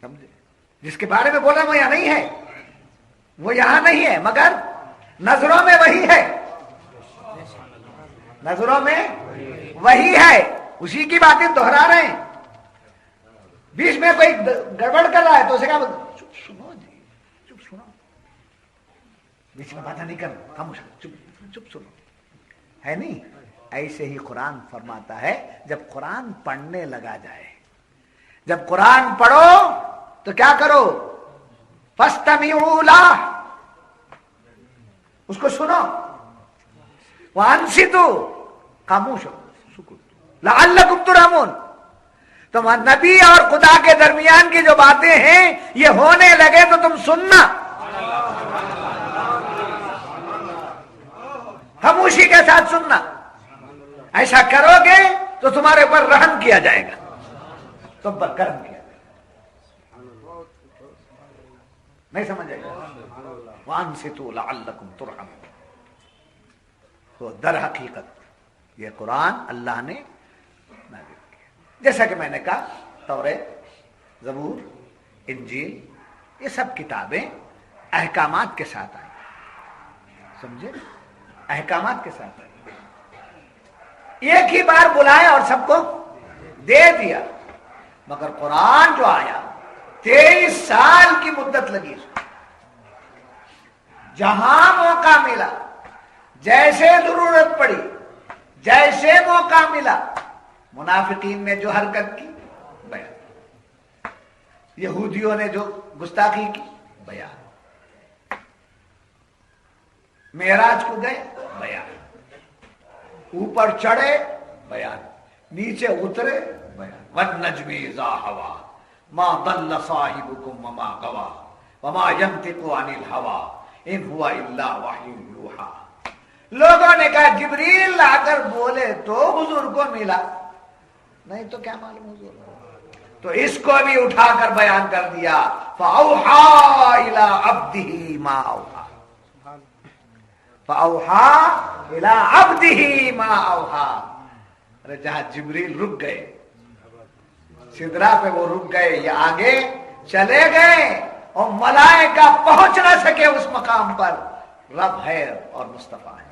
S1: سمجھے؟ جس کے بارے میں بولا وہ یہاں نہیں ہے, وہ یہاں نہیں ہے, مگر نظروں میں وہی ہے, نظروں میں وہی ہے, اسی کی باتیں دہرا رہے ہیں. بیچ میں کوئی گڑبڑ کر رہا ہے تو اسے کیا بولتے؟ چپ سنو جی، چپ سنو، بیچ میں باتیں نہیں کرنا، خاموش، چپ سنو. ہے نہیں؟ ایسے ہی قرآن فرماتا ہے جب قرآن پڑھنے لگا جائے، جب قرآن پڑھو تو کیا کرو؟ فاستمعوا لہ، اس کو سنو، وانصتوا، خاموش ہو، سکوت، لعلکم ترحمون. تم نبی اور خدا کے درمیان کی جو باتیں ہیں یہ ہونے لگے تو تم سننا، خاموشی کے ساتھ سننا. ایسا کرو گے تو تمہارے اوپر رحم کیا جائے گا، تم پر کرم کیا جائے گا. نہیں سمجھ آئے گا؟ وانصتوا لعلکم ترحمون. تو در حقیقت یہ قرآن اللہ نے نازل کیا، جیسا کہ میں نے کہا توریت، زبور، انجیل، یہ سب کتابیں احکامات کے ساتھ آئی. سمجھے؟ احکامات کے ساتھ آئی. ایک ہی بار بلایا اور سب کو دے دیا. مگر قرآن جو آیا 23 سال کی مدت لگی اس کو. جہاں موقع ملا، جیسے ضرورت پڑی، جیسے موقع ملا، منافقین نے جو حرکت کی بیان، یہودیوں نے جو گستاخی کی بیان، معراج کو گئے بیان، اوپر چڑھے بیان، نیچے اترے بیان. والنجم اذا ہوا ما ضل صاحبكم وما غوى وما ينطق عن الهوى ان هو الا وحی یوحی. لوگوں نے کہا جبریل آ کر بولے تو حضور کو ملا، نہیں تو کیا معلوم حضور. تو اس کو بھی اٹھا کر بیان کر دیا. فاوحى الى عبده ما اوحى، فاوحى الى عبده ما اوحى. ارے جہاں جبریل رک گئے سدرا پہ، وہ رک گئے، یہ آگے چلے گئے اور ملائکہ پہنچ نہ سکے اس مقام پر. رب ہے اور مصطفیٰ ہے،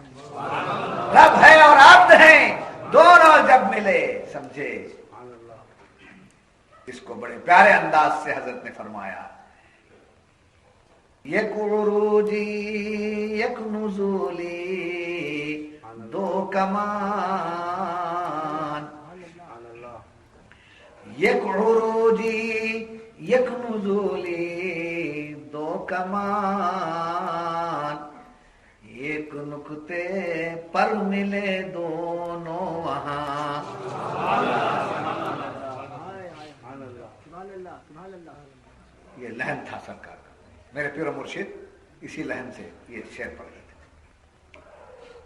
S1: رب ہے اور عبد ہیں، دونوں جب ملے سمجھے. اس کو بڑے پیارے انداز سے حضرت نے فرمایا، یک عروجی یک نزولی دو کمان، یک عروجی یک نزولی دو کمان، ایک نقطے پر ملے دونوں وہاں. یہ لہن تھا سرکار کا. میرے پیر و مرشد اسی لہن سے یہ شعر پڑھ رہے تھے.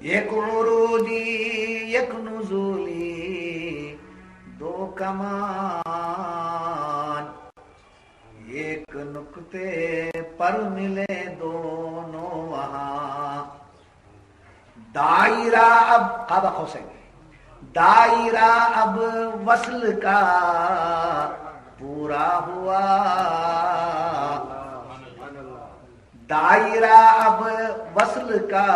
S1: یک عروجی یک نزولی دو کمان، ایک نقطے پر ملے دونوں وہاں. دائرہ اب قاب قوسین، دائرہ اب وصل کا پورا ہوا، دائرہ اب وصل کا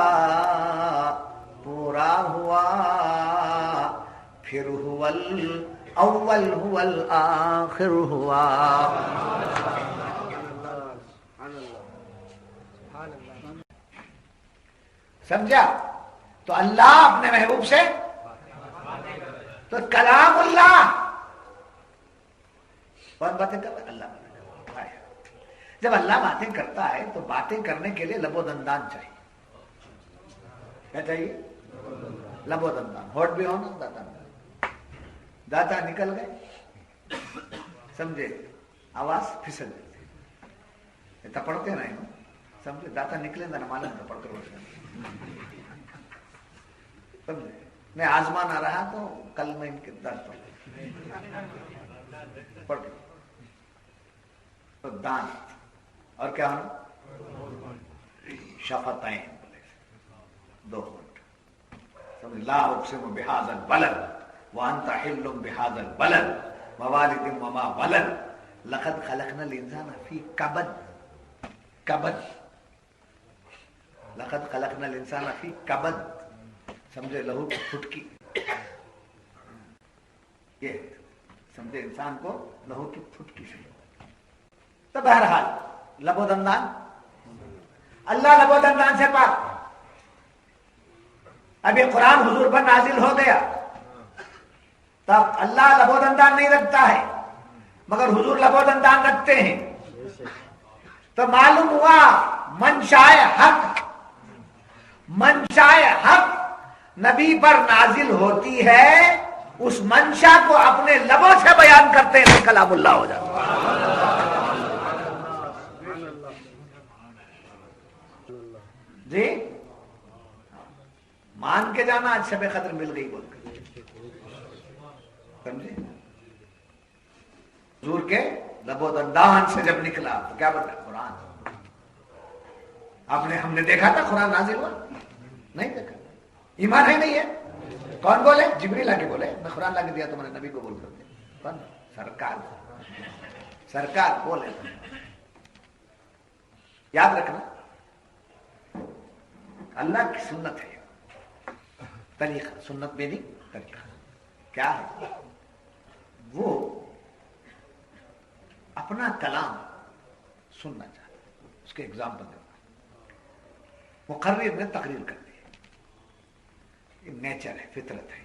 S1: پورا ہوا، پھر هو الاول هو الآخر ہوا. سمجھا؟ تو اللہ اپنے محبوب سے، تو کلام اللہ کون باتیں کر رہا ہے؟ اللہ. جب اللہ باتیں کرتا ہے تو باتیں کرنے کے لیے لب و دندان چاہیے. کیا چاہیے؟ لب و دندان. ہوٹ بھی ہونا، داتا داتا نکل گئے سمجھے، آواز پھسل جاتی. تپڑتے رہے سمجھے، داتا نکلے نہ معلوم تپڑ کر بس سمجھے. میں آزما نہ رہا تو کل میں ان کے درد پڑھ تو دانت اور کیا ہونا، شفتین، دو ہونٹ. سمجھ، لا اقسم بہذا البلد وانت حل بهذا البلد ووالد وما ولد لقد خلقنا الانسان في كبد. کبد، لقد خلقنا الانسان في كبد. سمجھے، لہو کی پھٹکی. یہ سمجھے، انسان کو لہو کی پھٹکی سے. تو بہرحال لب و دندان، اللہ لب و دندان سے پاک. اب یہ قرآن حضور پر نازل ہو گیا تب اللہ لب و دندان نہیں رکھتا ہے مگر حضور لب و دندان رکھتے ہیں. تو معلوم ہوا منشائے حق نبی پر نازل ہوتی ہے، اس منشا کو اپنے لبوں سے بیان کرتے ہیں، کلام اللہ ہو جاتا جی. مان کے جانا آج شب قدر مل گئی بول کر، سمجھے. حضور کے لب و دندان سے جب نکلا تو کیا بتا قرآن. ہم نے دیکھا تھا قرآن نازل ہوا؟ نہیں دیکھا. ایمان ہے نہیں ہے؟ کون بولے؟ جبریل لا کے بولے میں قرآن لا کے دیا تمہارے نبی کو بول کر دیا. کون؟ سرکار بولے. یاد رکھنا اللہ کی سنت ہے، طریقہ. سنت بھی نہیں طریقہ. کیا ہے وہ؟ اپنا کلام سننا چاہتا ہے، اس کے ایگزامپل دیتا. مقرر نے تقریر کر دی، یہ نیچر ہے، فطرت ہے.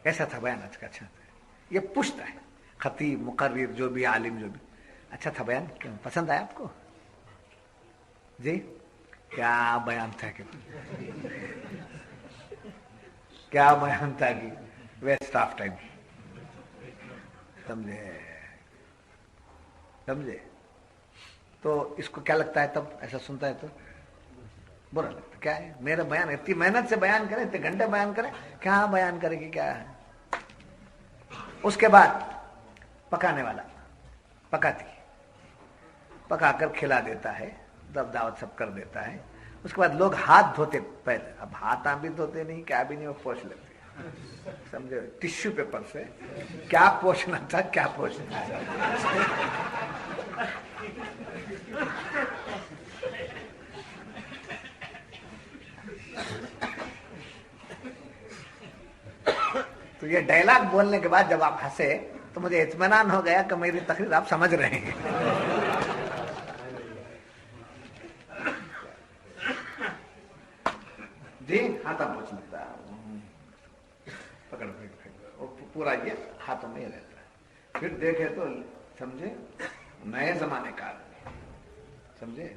S1: کیسا تھا بیان آج کا؟ اچھا تھا. یہ پوچھتا ہے خطیب، مقرر، جو بھی عالم، جو بھی. اچھا تھا بیان؟ کیوں پسند آیا آپ کو؟ جی کیا بیان تھا کہ کیا بیان تھا کہ ویسٹ آف ٹائم. سمجھے. تو اس کو کیا لگتا ہے تب ایسا سنتا ہے تو برا لگتا. کیا ہے میرا بیان اتنی محنت سے بیان کرے، اتنے گھنٹے بیان کرے، کیا بیان کرے گی کیا ہے. اس کے بعد پکانے والا پکا کر کھلا دیتا ہے، دب دعوت سب کر دیتا ہے. اس کے بعد لوگ ہاتھ دھوتے پہلے. اب ہاتھ بھی دھوتے نہیں، کیا بھی نہیں، وہ پوچھ لیتے. سمجھے، ٹشو پیپر سے کیا پوچھنا تھا، کیا پوچھنا تھا. تو یہ ڈائلاگ بولنے کے بعد جب آپ ہنسے تو مجھے اطمینان ہو گیا کہ میری تقریر آپ سمجھ رہے ہیں. جی ہاتھا پوچھ لیتا ہے، پکڑ پورا یہ ہاتھوں میں رہتا ہے. پھر دیکھے تو سمجھے نئے زمانے کا آدمی، سمجھے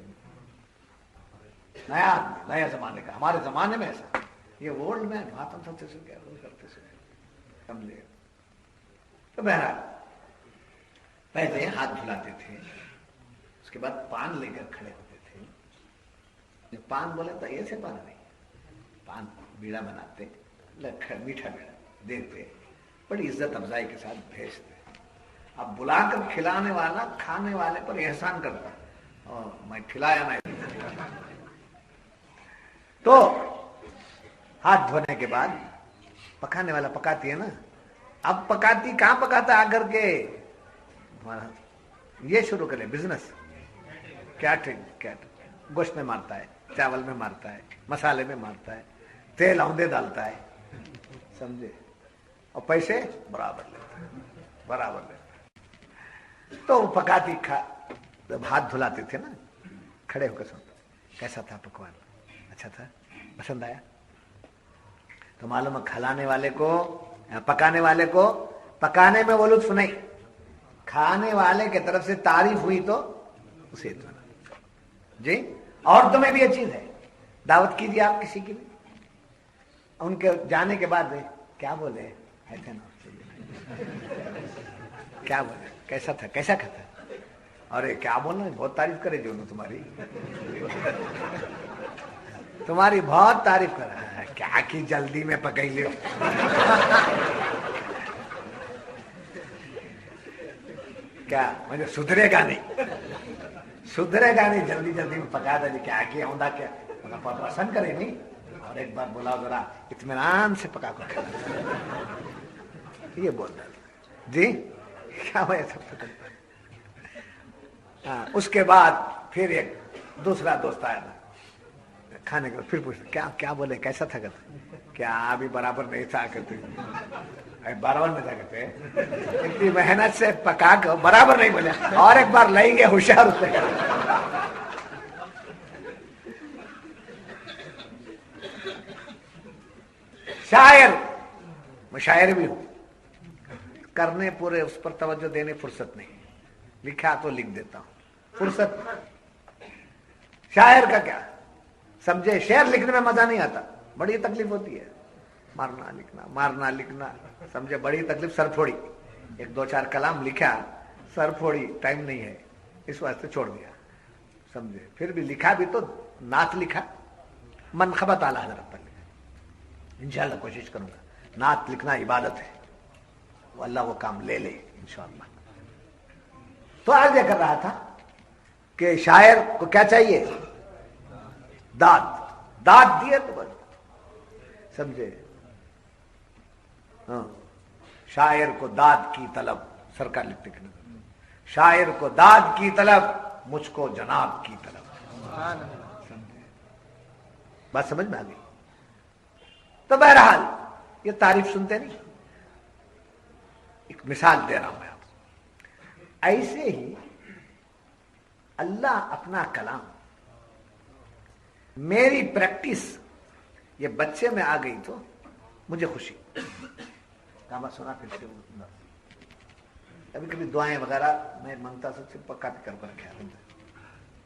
S1: نیا زمانے کا. ہمارے زمانے میں ایسا، یہ اولڈ مین ہاتھوں سے کیا کرتے سے، سمجھے. تو بہرحال پہلے ہاتھ دھلاتے تھے، اس کے بعد پان لے کر کھڑے ہوتے تھے. جب پان بولے تو ایسے پان نہیں، پان بیڑا بناتے، میٹھا بیڑا دیتے، بڑی عزت افزائی کے ساتھ بھیجتے. اب بلا کر کھلانے والا کھانے والے پر احسان کرتا، اور میں کھلایا نہیں. تو ہاتھ دھونے کے بعد پکانے والا پکاتی ہے نا. اب پکاتی کہاں پکاتا آ کر کے یہ شروع کرے بزنس. کیا گوشت میں مارتا ہے، چاول میں مارتا ہے، مسالے میں مارتا ہے، تیل اوندے ڈالتا ہے، سمجھے. اور پیسے برابر لیتا ہے. تو پکاتی جب ہاتھ دھلاتے تھے نا، کھڑے ہو کر سنتے کیسا تھا پکوان، اچھا تھا، پسند آیا. تو معلوم ہے کھلانے والے کو، پکانے والے کو پکانے میں وہ لطف نہیں، کھانے والے کی طرف سے تعریف ہوئی تو اسے اتنا. جی عورتوں میں بھی یہ چیز ہے. دعوت کیجیے آپ کسی کی بھی، ان کے جانے کے بعد کیا بولے ایسے نا، کیا بولے کیسا تھا، کیسا کھاتا. ارے کیا بولنا، بہت تعریف کرے جو تمہاری بہت تعریف کر رہا ہے. کیا کی جلدی میں پکائی لے. کیا مجھے سدھرے گا نہیں، جلدی میں پکا دے. کیا کیا ہوں کیا پسند کرے نہیں. اور ایک بار بولا ذرا اطمینان سے پکا کر کھلا. یہ بول رہا جی کیا ہوا سب پکڑ. اس کے بعد پھر ایک دوسرا دوست آیا تھا کھانے کے بعد، پھر پوچھتا کیا بولے کیسا تھا. کیا ابھی برابر نہیں تھا کہتے برابر میں تھا کہتے اتنی محنت سے پکا کے برابر نہیں بولے اور ایک بار لیں گے ہوشیار ہوتے شاعر مشاعر بھی ہو کرنے پورے اس پر توجہ دینے فرصت نہیں لکھا تو لکھ دیتا ہوں فرصت شاعر کا کیا سمجھے شعر لکھنے میں مزہ نہیں آتا بڑی تکلیف ہوتی ہے مارنا لکھنا سمجھے بڑی تکلیف سر پھوڑی ایک دو چار کلام لکھا سر پھوڑی ٹائم نہیں ہے اس واسطے چھوڑ دیا سمجھے پھر بھی لکھا بھی تو نعت لکھا منقبت اعلی حضرت پر لکھا انشاءاللہ کوشش کروں گا نعت لکھنا عبادت ہے وہ اللہ وہ کام لے لے انشاءاللہ تو آج یہ کر رہا تھا کہ شاعر کو کیا چاہیے داد دیے تو بس سمجھے ہاں شاعر کو داد کی طلب سرکار لکھتے کہ شاعر کو داد کی طلب مجھ کو جناب کی طلب سمجھے بات سمجھ میں آ گئی تو بہرحال یہ تعریف سنتے نہیں ایک مثال دے رہا ہوں میں آپ ایسے ہی اللہ اپنا کلام میری پریکٹس یہ بچے میں آ گئی تو مجھے خوشی کہاں بات سنا پھر سے کبھی کبھی دعائیں وغیرہ میں منگتا سب سے پکا کر خیال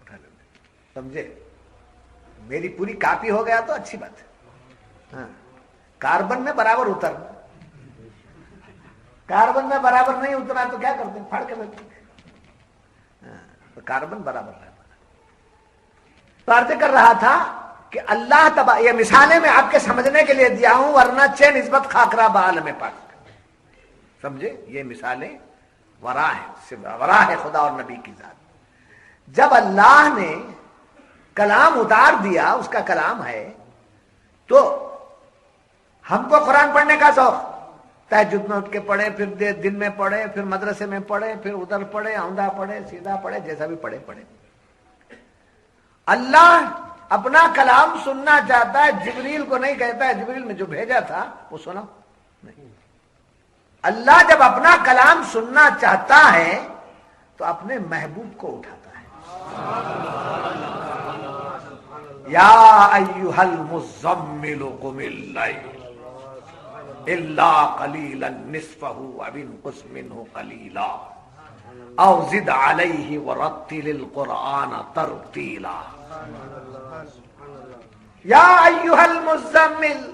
S1: اٹھا لیتے سمجھے میری پوری کاپی ہو گیا تو اچھی بات ہے ہاں کاربن میں برابر اترنا کاربن میں برابر نہیں اترا تو کیا کرتے ہیں پھاڑ کے بیٹھتے ہیں تو کاربن برابر رہتا تو عرض کر رہا تھا کہ اللہ یہ مثالیں میں آپ کے سمجھنے کے لیے دیا ہوں ورنہ چھ نسبت خاکرہ بعالم پاک سمجھے یہ مثالیں ورا ہے خدا اور نبی کی ذات جب اللہ نے کلام اتار دیا اس کا کلام ہے تو ہم کو قرآن پڑھنے کا شوق تہجد میں اٹھ کے پڑھے پھر دن میں پڑھے پھر مدرسے میں پڑھے پھر ادھر پڑھے آؤندہ پڑھے سیدھا پڑھے جیسا بھی پڑھے اللہ اپنا کلام سننا چاہتا ہے جبریل کو نہیں کہتا ہے جبریل میں جو بھیجا تھا وہ سنا نہیں اللہ جب اپنا کلام سننا چاہتا ہے تو اپنے محبوب کو اٹھاتا ہے یا ایھا المزمل قم اللیل الا قلیلا نصفہ او انقص منہ قلیلا او زد علیہ ورتل القرآن ترتیلا یا ایھا المزمل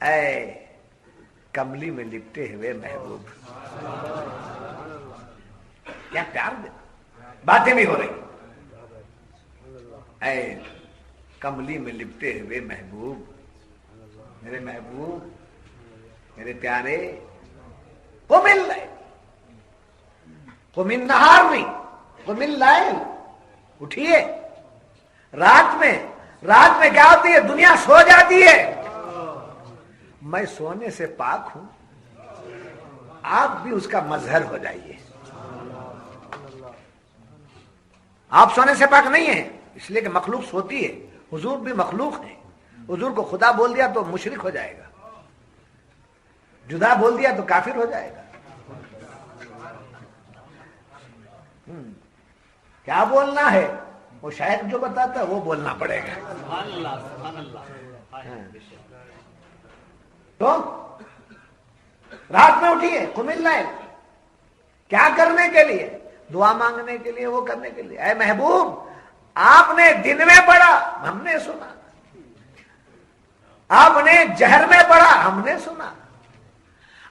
S1: اے کملی میں لپٹے ہوئے محبوب کیا پیار دے باتیں بھی ہو رہی اے کملی میں لپٹے ہوئے محبوب میرے محبوب میرے پیارے قم اللیل قم النہار نہیں قم اللیل اٹھیے رات میں کیا ہوتی ہے دنیا سو جاتی ہے میں سونے سے پاک ہوں آپ بھی اس کا مظہر ہو جائیے آپ سونے سے پاک نہیں ہیں اس لیے کہ مخلوق سوتی ہے حضور بھی مخلوق ہے حضور کو خدا بول دیا تو مشرک ہو جائے گا جدا بول دیا تو کافر ہو جائے گا کیا بولنا ہے وہ شاید جو بتاتا ہے وہ بولنا پڑے گا تو رات میں اٹھیے قم اللیل کیا کرنے کے لیے دعا مانگنے کے لیے وہ کرنے کے لیے اے محبوب آپ نے دن میں پڑھا ہم نے سنا آپ نے جہر میں پڑھا ہم نے سنا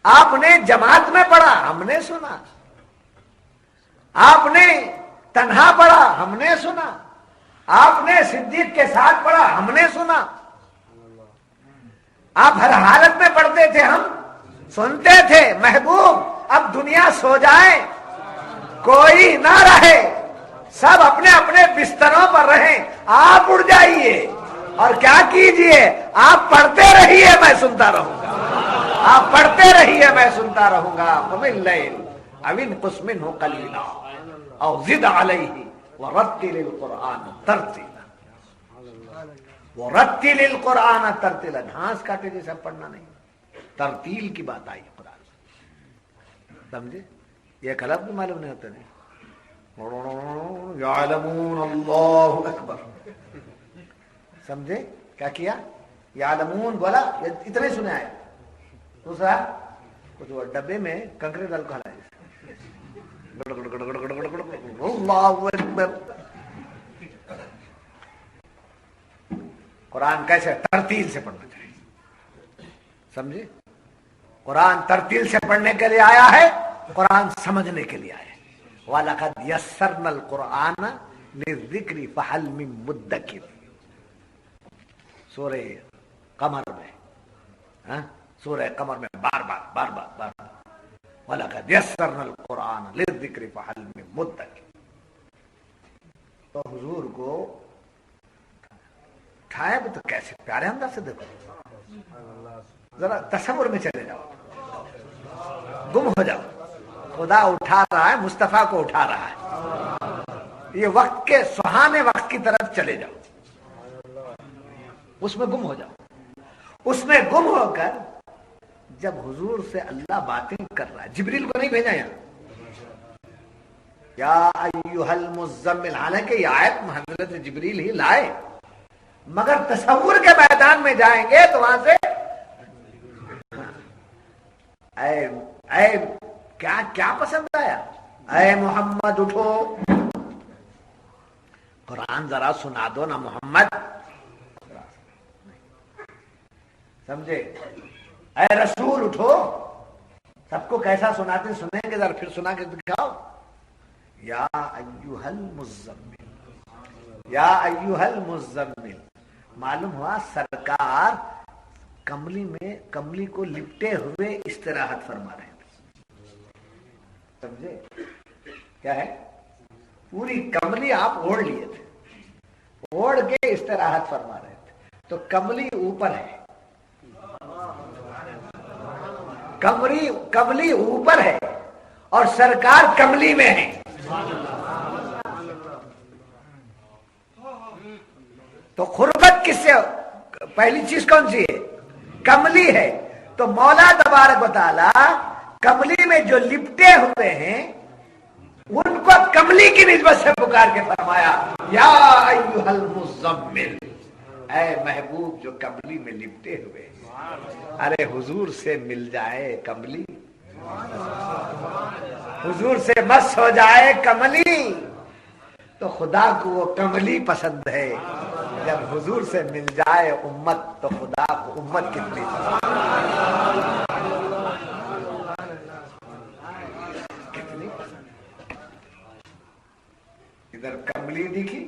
S1: آپ نے جماعت میں پڑھا ہم نے سنا آپ نے تنہا پڑھا ہم نے سنا آپ نے صدیق کے ساتھ پڑھا ہم نے سنا آپ ہر حالت میں پڑھتے تھے ہم سنتے تھے محبوب اب دنیا سو جائے کوئی نہ رہے سب اپنے اپنے بستروں پر رہیں آپ اڑ جائیے اور کیا کیجئے آپ پڑھتے رہیے میں سنتا رہوں گا آپ پڑھتے رہیے میں سنتا رہوں گا قم اللیل او انقص منہ قلیلا او زد علیہ ورتل القرآن ترتیلا وہ رتل القرآن ترتیلا، گھاس کاٹے جیسا پڑھنا نہیں، ترتیل کی بات آئی قرآن سے، سمجھے؟ یہ کلب بھی معلوم نہیں ہوتا نہیں، یعلمون اللہ اکبر، سمجھے کیا کیا؟ یعلمون بولا، اتنے سنے آئے. دوسرا وہ ڈبے میں کنکری ڈال کو ہلایا، اللہ اکبر. قرآن کیسے؟ ترتیل سے پڑھنا چاہیے، سمجھے؟ قرآن ترتیل سے پڑھنے کے لیے آیا ہے، قرآن سمجھنے کے لیے آیا ہے. وَلَقَدْ يَسَّرْنَا الْقُرْآنَ لِلذِّكْرِ فَهَلْ مِن مُدَّكِرٍ، سورہ قمر میں، سورہ قمر میں بار بار وَلَقَدْ يَسَّرْنَا الْقُرْآنَ لِلذِّكْرِ فَهَلْ مِن مُدَّكِرٍ. تو حضور کو اٹھایا بھی تو کیسے پیارے اندر سے دیکھو، ذرا تصور میں چلے جاؤ، گم ہو جاؤ. خدا اٹھا رہا ہے، مصطفیٰ کو اٹھا رہا ہے، یہ وقت کے سہانے وقت کی طرف چلے جاؤ، اس میں گم ہو جاؤ. اس میں گم ہو کر جب حضور سے اللہ باتیں کر رہا ہے، جبریل کو نہیں بھیجا یہاں، یا ایھا المزمل، حالانکہ یہ آیت حضرت جبریل ہی لائے، مگر تصور کے میدان میں جائیں گے تو وہاں سے اے کیا پسند آیا؟ اے محمد اٹھو، قرآن ذرا سنا دو نا محمد، سمجھے؟ اے رسول اٹھو، سب کو کیسا سناتے سنیں گے، ذرا پھر سنا کے دکھاؤ. یا ایھا المزمل، یا ایھا المزمل. معلوم ہوا سرکار کملی کو لپٹے ہوئے استراحت فرما رہے ہیں، سمجھے کیا ہے؟ پوری کملی آپ اوڑھ لیے تھے، اوڑھ کے استراحت فرما رہے تھے. تو کملی اوپر ہے، کملی اوپر ہے اور سرکار کملی میں ہے. تو قربت کس سے؟ پہلی چیز کون سی ہے؟ کملی ہے. تو مولا تبارک و تعالی کملی میں جو لپٹے ہوئے ہیں ان کو کملی کی نسبت سے پکار کے فرمایا یا ایھا المزمل، اے محبوب جو کملی میں لپٹے ہوئے. ارے حضور سے مل جائے کملی، حضور سے مس ہو جائے کملی، تو خدا کو وہ کملی پسند ہے. جب حضور سے مل جائے امت تو خدا کو امت کتنی پسند ہے. کتنی پسند. ادھر کملی دکھی،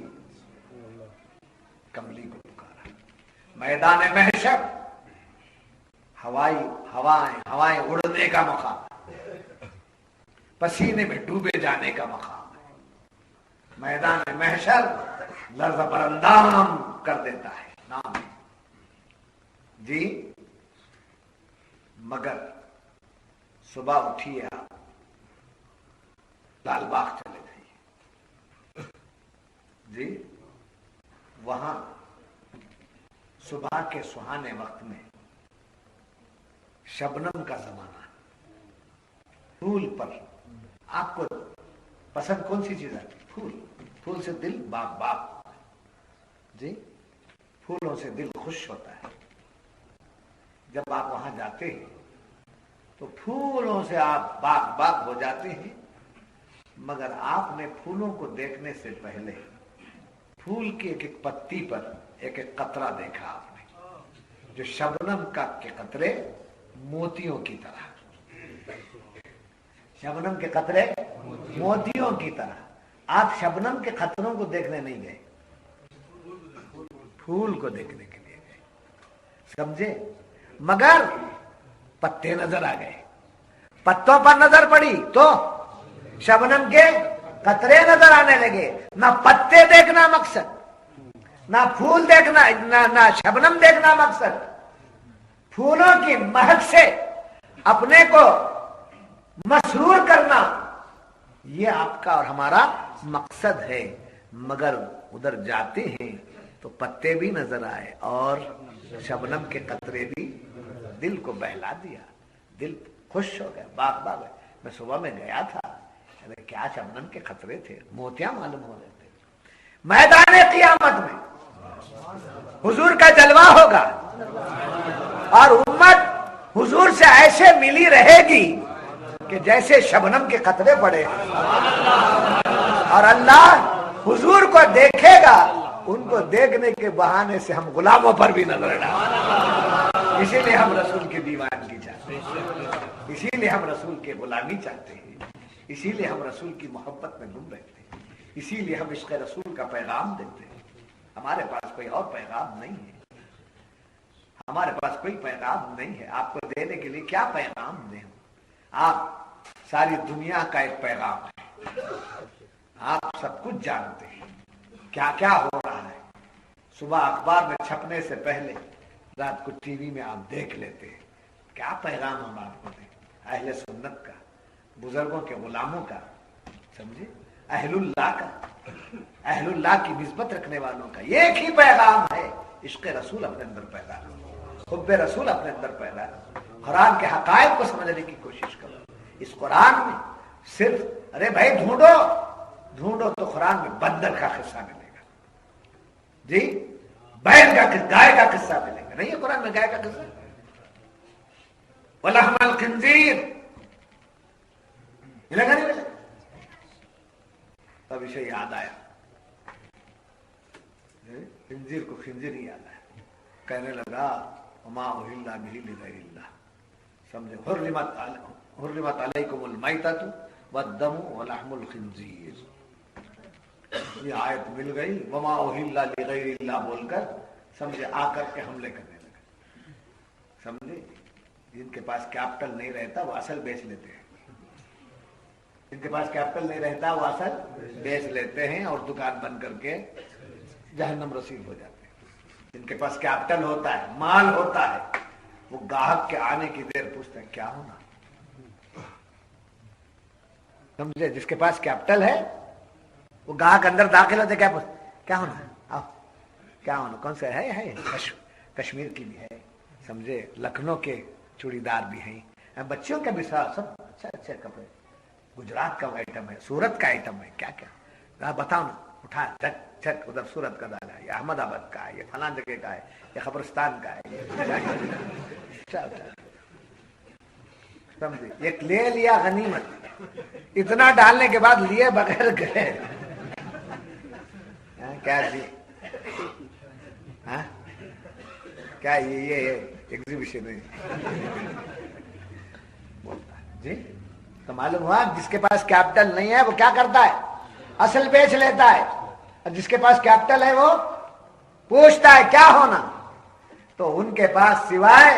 S1: کملی کو پکارا. میدان محشر ہوائیں اڑنے کا مقام، پسینے میں ڈوبے جانے کا مقام. میدان محشر لرز برندام کر دیتا ہے نام جی. مگر صبح اٹھیے آپ، لال باغ چلے جائیے جی، وہاں صبح کے سہانے وقت میں شبنم کا زمانہ، پھول پر آپ کو پسند کون سی چیز آتی؟ پھول. پھول سے دل باغ جی، پھولوں سے دل خوش ہوتا ہے. جب آپ وہاں جاتے ہیں تو پھولوں سے آپ باغ ہو جاتے ہیں. مگر آپ نے پھولوں کو دیکھنے سے پہلے پھول کی ایک ایک پتی پر ایک ایک قطرہ دیکھا آپ نے، جو شبنم کا کے قطرے موتیوں کی طرح، شبنم کے قطرے موتیوں کی طرح. آپ شبنم کے قطروں کو دیکھنے نہیں گئے، پھول کو دیکھنے کے لیے گئے، سمجھے؟ مگر پتے نظر آ گئے، پتوں پر نظر پڑی تو شبنم کے قطرے نظر آنے لگے. نہ پتے دیکھنا مقصد، نہ پھول دیکھنا، نہ شبنم دیکھنا مقصد، پھولوں کی مہک سے اپنے کو مسرور کرنا، یہ آپ کا اور ہمارا مقصد ہے. مگر ادھر جاتے ہیں تو تو پتے بھی نظر آئے اور شبنم کے قطرے بھی دل کو بہلا دیا، دل خوش ہو گیا، باغ باغ ہے۔ میں صبح میں گیا تھا، کیا شبنم کے قطرے تھے، موتیاں معلوم ہو رہے تھے۔ میدان قیامت میں حضور کا جلوہ ہوگا اور امت حضور سے ایسے ملی رہے گی کہ جیسے شبنم کے قطرے پڑے ہیں، اور اللہ حضور کو دیکھے گا، ان کو دیکھنے کے بہانے سے ہم غلاموں پر بھی نظر ڈالیں۔ اسی لیے ہم رسول کی دیوانگی چاہتے ہیں، اسی لیے ہم رسول کے غلامی چاہتے ہیں، اسی لیے ہم رسول کی محبت میں گم رہتے ہیں، اسی لیے ہم عشق رسول کا پیغام دیتے ہیں۔ ہمارے پاس کوئی اور پیغام نہیں ہے، ہمارے پاس کوئی پیغام نہیں ہے۔ آپ کو دینے کے لیے کیا پیغام دیں؟ آپ ساری دنیا کا ایک پیغام ہے، آپ سب کچھ جانتے ہیں کیا کیا ہو رہا ہے۔ صبح اخبار میں چھپنے سے پہلے رات کو ٹی وی میں آپ دیکھ لیتے ہیں، کیا پیغام ہم آپ کو دیں؟ اہل سنت کا، بزرگوں کے غلاموں کا، سمجھے، اہل اللہ کا، اہل اللہ کی نسبت رکھنے والوں کا ایک ہی پیغام ہے، عشق رسول اپنے اندر پیدا کرو، حب رسول اپنے اندر پیدا کرو، قرآن کے حقائق کو سمجھنے کی کوشش کرو۔ اس قرآن میں صرف ارے بھائی ڈھونڈو تو قرآن میں بندر کا قصہ ملے گا، جی بیل کا، گائے کا قصہ ملے گا، نہیں ہے قرآن میں گائے کا قصہ؟ وَلَحْمَ الْخِنْزِيرِ ملے گا نہیں ملے گا؟ تب اسے یاد آیا، خنزیر کو خنزیر ہی یاد آیا، کہنے لگا وَمَا أُحِلَّ بِهِ لِغَيْرِ اللَّهِ، سمجھے، حرمت علیکم المیتۃ والدم ولحم الخنزیر۔ یہ آیت مل گئی، وما اہل لغیر اللہ بول کر، سمجھے، آ کر کے حملے کرنے لگے، سمجھے۔ جن کے پاس کیپٹل نہیں رہتا وہ اصل بیچ لیتے ہیں، جن کے پاس کیپٹل نہیں رہتا وہ اصل بیچ لیتے ہیں اور دکان بند کر کے جہنم رسید ہو جاتے ہیں۔ جن کے پاس کیپٹل ہوتا ہے، مال ہوتا ہے، وہ گاہک کے آنے کی دیر پوچھتے ہیں کیا ہونا، سمجھے۔ جس کے پاس کیپٹل ہے وہ گاہک اندر داخل ہوتے کیا ہونا، آؤ کیا ہونا، کون سا ہے کشمیر کی بھی ہے، سمجھے، لکھنؤ کے چوڑی دار بھی ہیں، بچیوں کا بھی سب اچھا اچھے کپڑے، گجرات کا آئٹم ہے، سورت کا آئٹم ہے، کیا کیا بتاؤ نا، اٹھا چھٹ چھٹ، ادھر سورت کا ڈالا ہے، یہ احمد آباد کا ہے، یہ فلاں جگہ کا ہے، یہ خبرستان کا ہے، سمجھے، ایک لے لیا غنیمت، اتنا ڈالنے کے بعد لیے بغیر گئے، کیا جی، کیا یہ ایگزیبیشن ہے جی؟ تو معلوم ہوا جس کے پاس کیپٹل نہیں ہے وہ کیا کرتا ہے، اصل بیچ لیتا ہے، اور جس کے پاس کیپٹل ہے وہ پوچھتا ہے کیا ہونا۔ تو ان کے پاس سوائے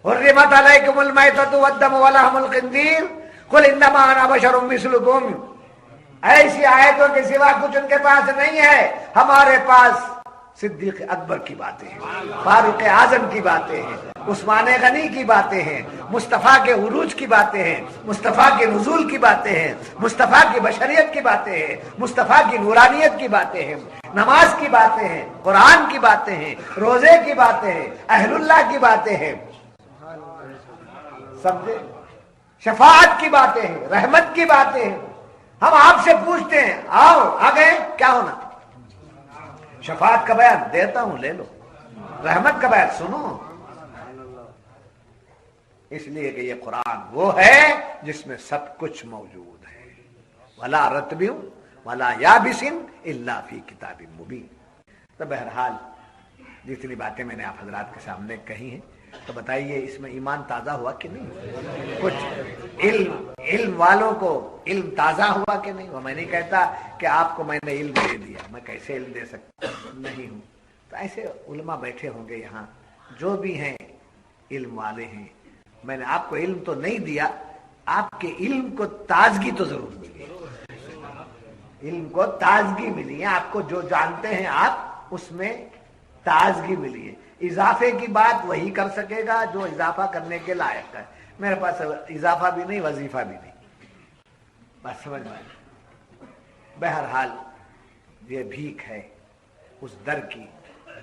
S1: حرمت علیکم المیتۃ والدم ولحم الخنزیر قل انما انا بشر مثلکم، ایسی آیتوں کے سوا کچھ ان کے پاس نہیں ہے۔ ہمارے پاس صدیق اکبر کی باتیں ہیں، فاروق اعظم کی باتیں ہیں، عثمان غنی کی باتیں ہیں، مصطفیٰ کے عروج کی باتیں ہیں، مصطفیٰ کے نزول کی باتیں ہیں، مصطفیٰ کی بشریت کی باتیں ہیں، مصطفیٰ کی نورانیت کی باتیں ہیں، نماز کی باتیں ہیں، قرآن کی باتیں ہیں، روزے کی باتیں ہیں، اہل اللہ کی باتیں ہیں، سمجھے، شفاعت کی باتیں ہیں، رحمت کی باتیں ہیں۔ ہم آپ سے پوچھتے ہیں آؤ آ گئے کیا ہونا، شفاعت کا بیان دیتا ہوں لے لو، رحمت کا بیان سنو، اس لیے کہ یہ قرآن وہ ہے جس میں سب کچھ موجود ہے، ولا رتب ولا یابس الا فی کتاب مبین۔ تو بہرحال جتنی باتیں میں نے آپ حضرات کے سامنے کہی ہیں، تو بتائیے اس میں ایمان تازہ ہوا کہ نہیں؟ کچھ علم والوں کو علم تازہ ہوا کہ نہیں؟ وہ میں نہیں کہتا کہ آپ کو میں نے علم دے دیا، میں کیسے علم دے سکتا نہیں ہوں۔ تو ایسے علماء بیٹھے ہوں گے یہاں جو بھی ہیں علم والے ہیں، میں نے آپ کو علم تو نہیں دیا، آپ کے علم کو تازگی تو ضرور ملی، علم کو تازگی ملی ہے، آپ کو جو جانتے ہیں آپ اس میں تازگی ملی ہے۔ اضافے کی بات وہی کر سکے گا جو اضافہ کرنے کے لائق ہے، میرے پاس اضافہ بھی نہیں وظیفہ بھی نہیں، بس سمجھ میں۔ بہرحال یہ بھیک ہے اس در کی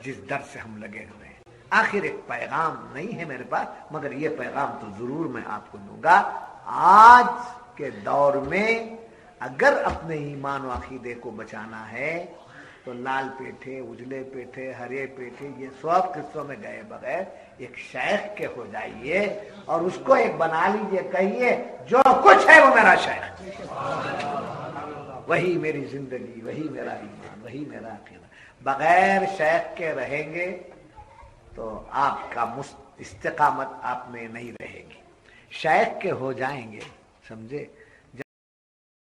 S1: جس در سے ہم لگے ہوئے ہیں. آخر ایک پیغام نہیں ہے میرے پاس، مگر یہ پیغام تو ضرور میں آپ کو دوں گا. آج کے دور میں اگر اپنے ایمان و عقیدے کو بچانا ہے تو لال پیٹھے، اجلے پیٹھے، ہرے پیٹھے، یہ سب قصوں میں گئے بغیر ایک شیخ کے ہو جائیے اور اس کو ایک بنا لیجئے. کہیے جو کچھ ہے وہ میرا شیخ، وہی میری زندگی، وہی میرا ایمان، وہی میرا عقیدہ. بغیر شیخ کے رہیں گے تو آپ کا استقامت آپ میں نہیں رہے گی. شیخ کے ہو جائیں گے، سمجھے،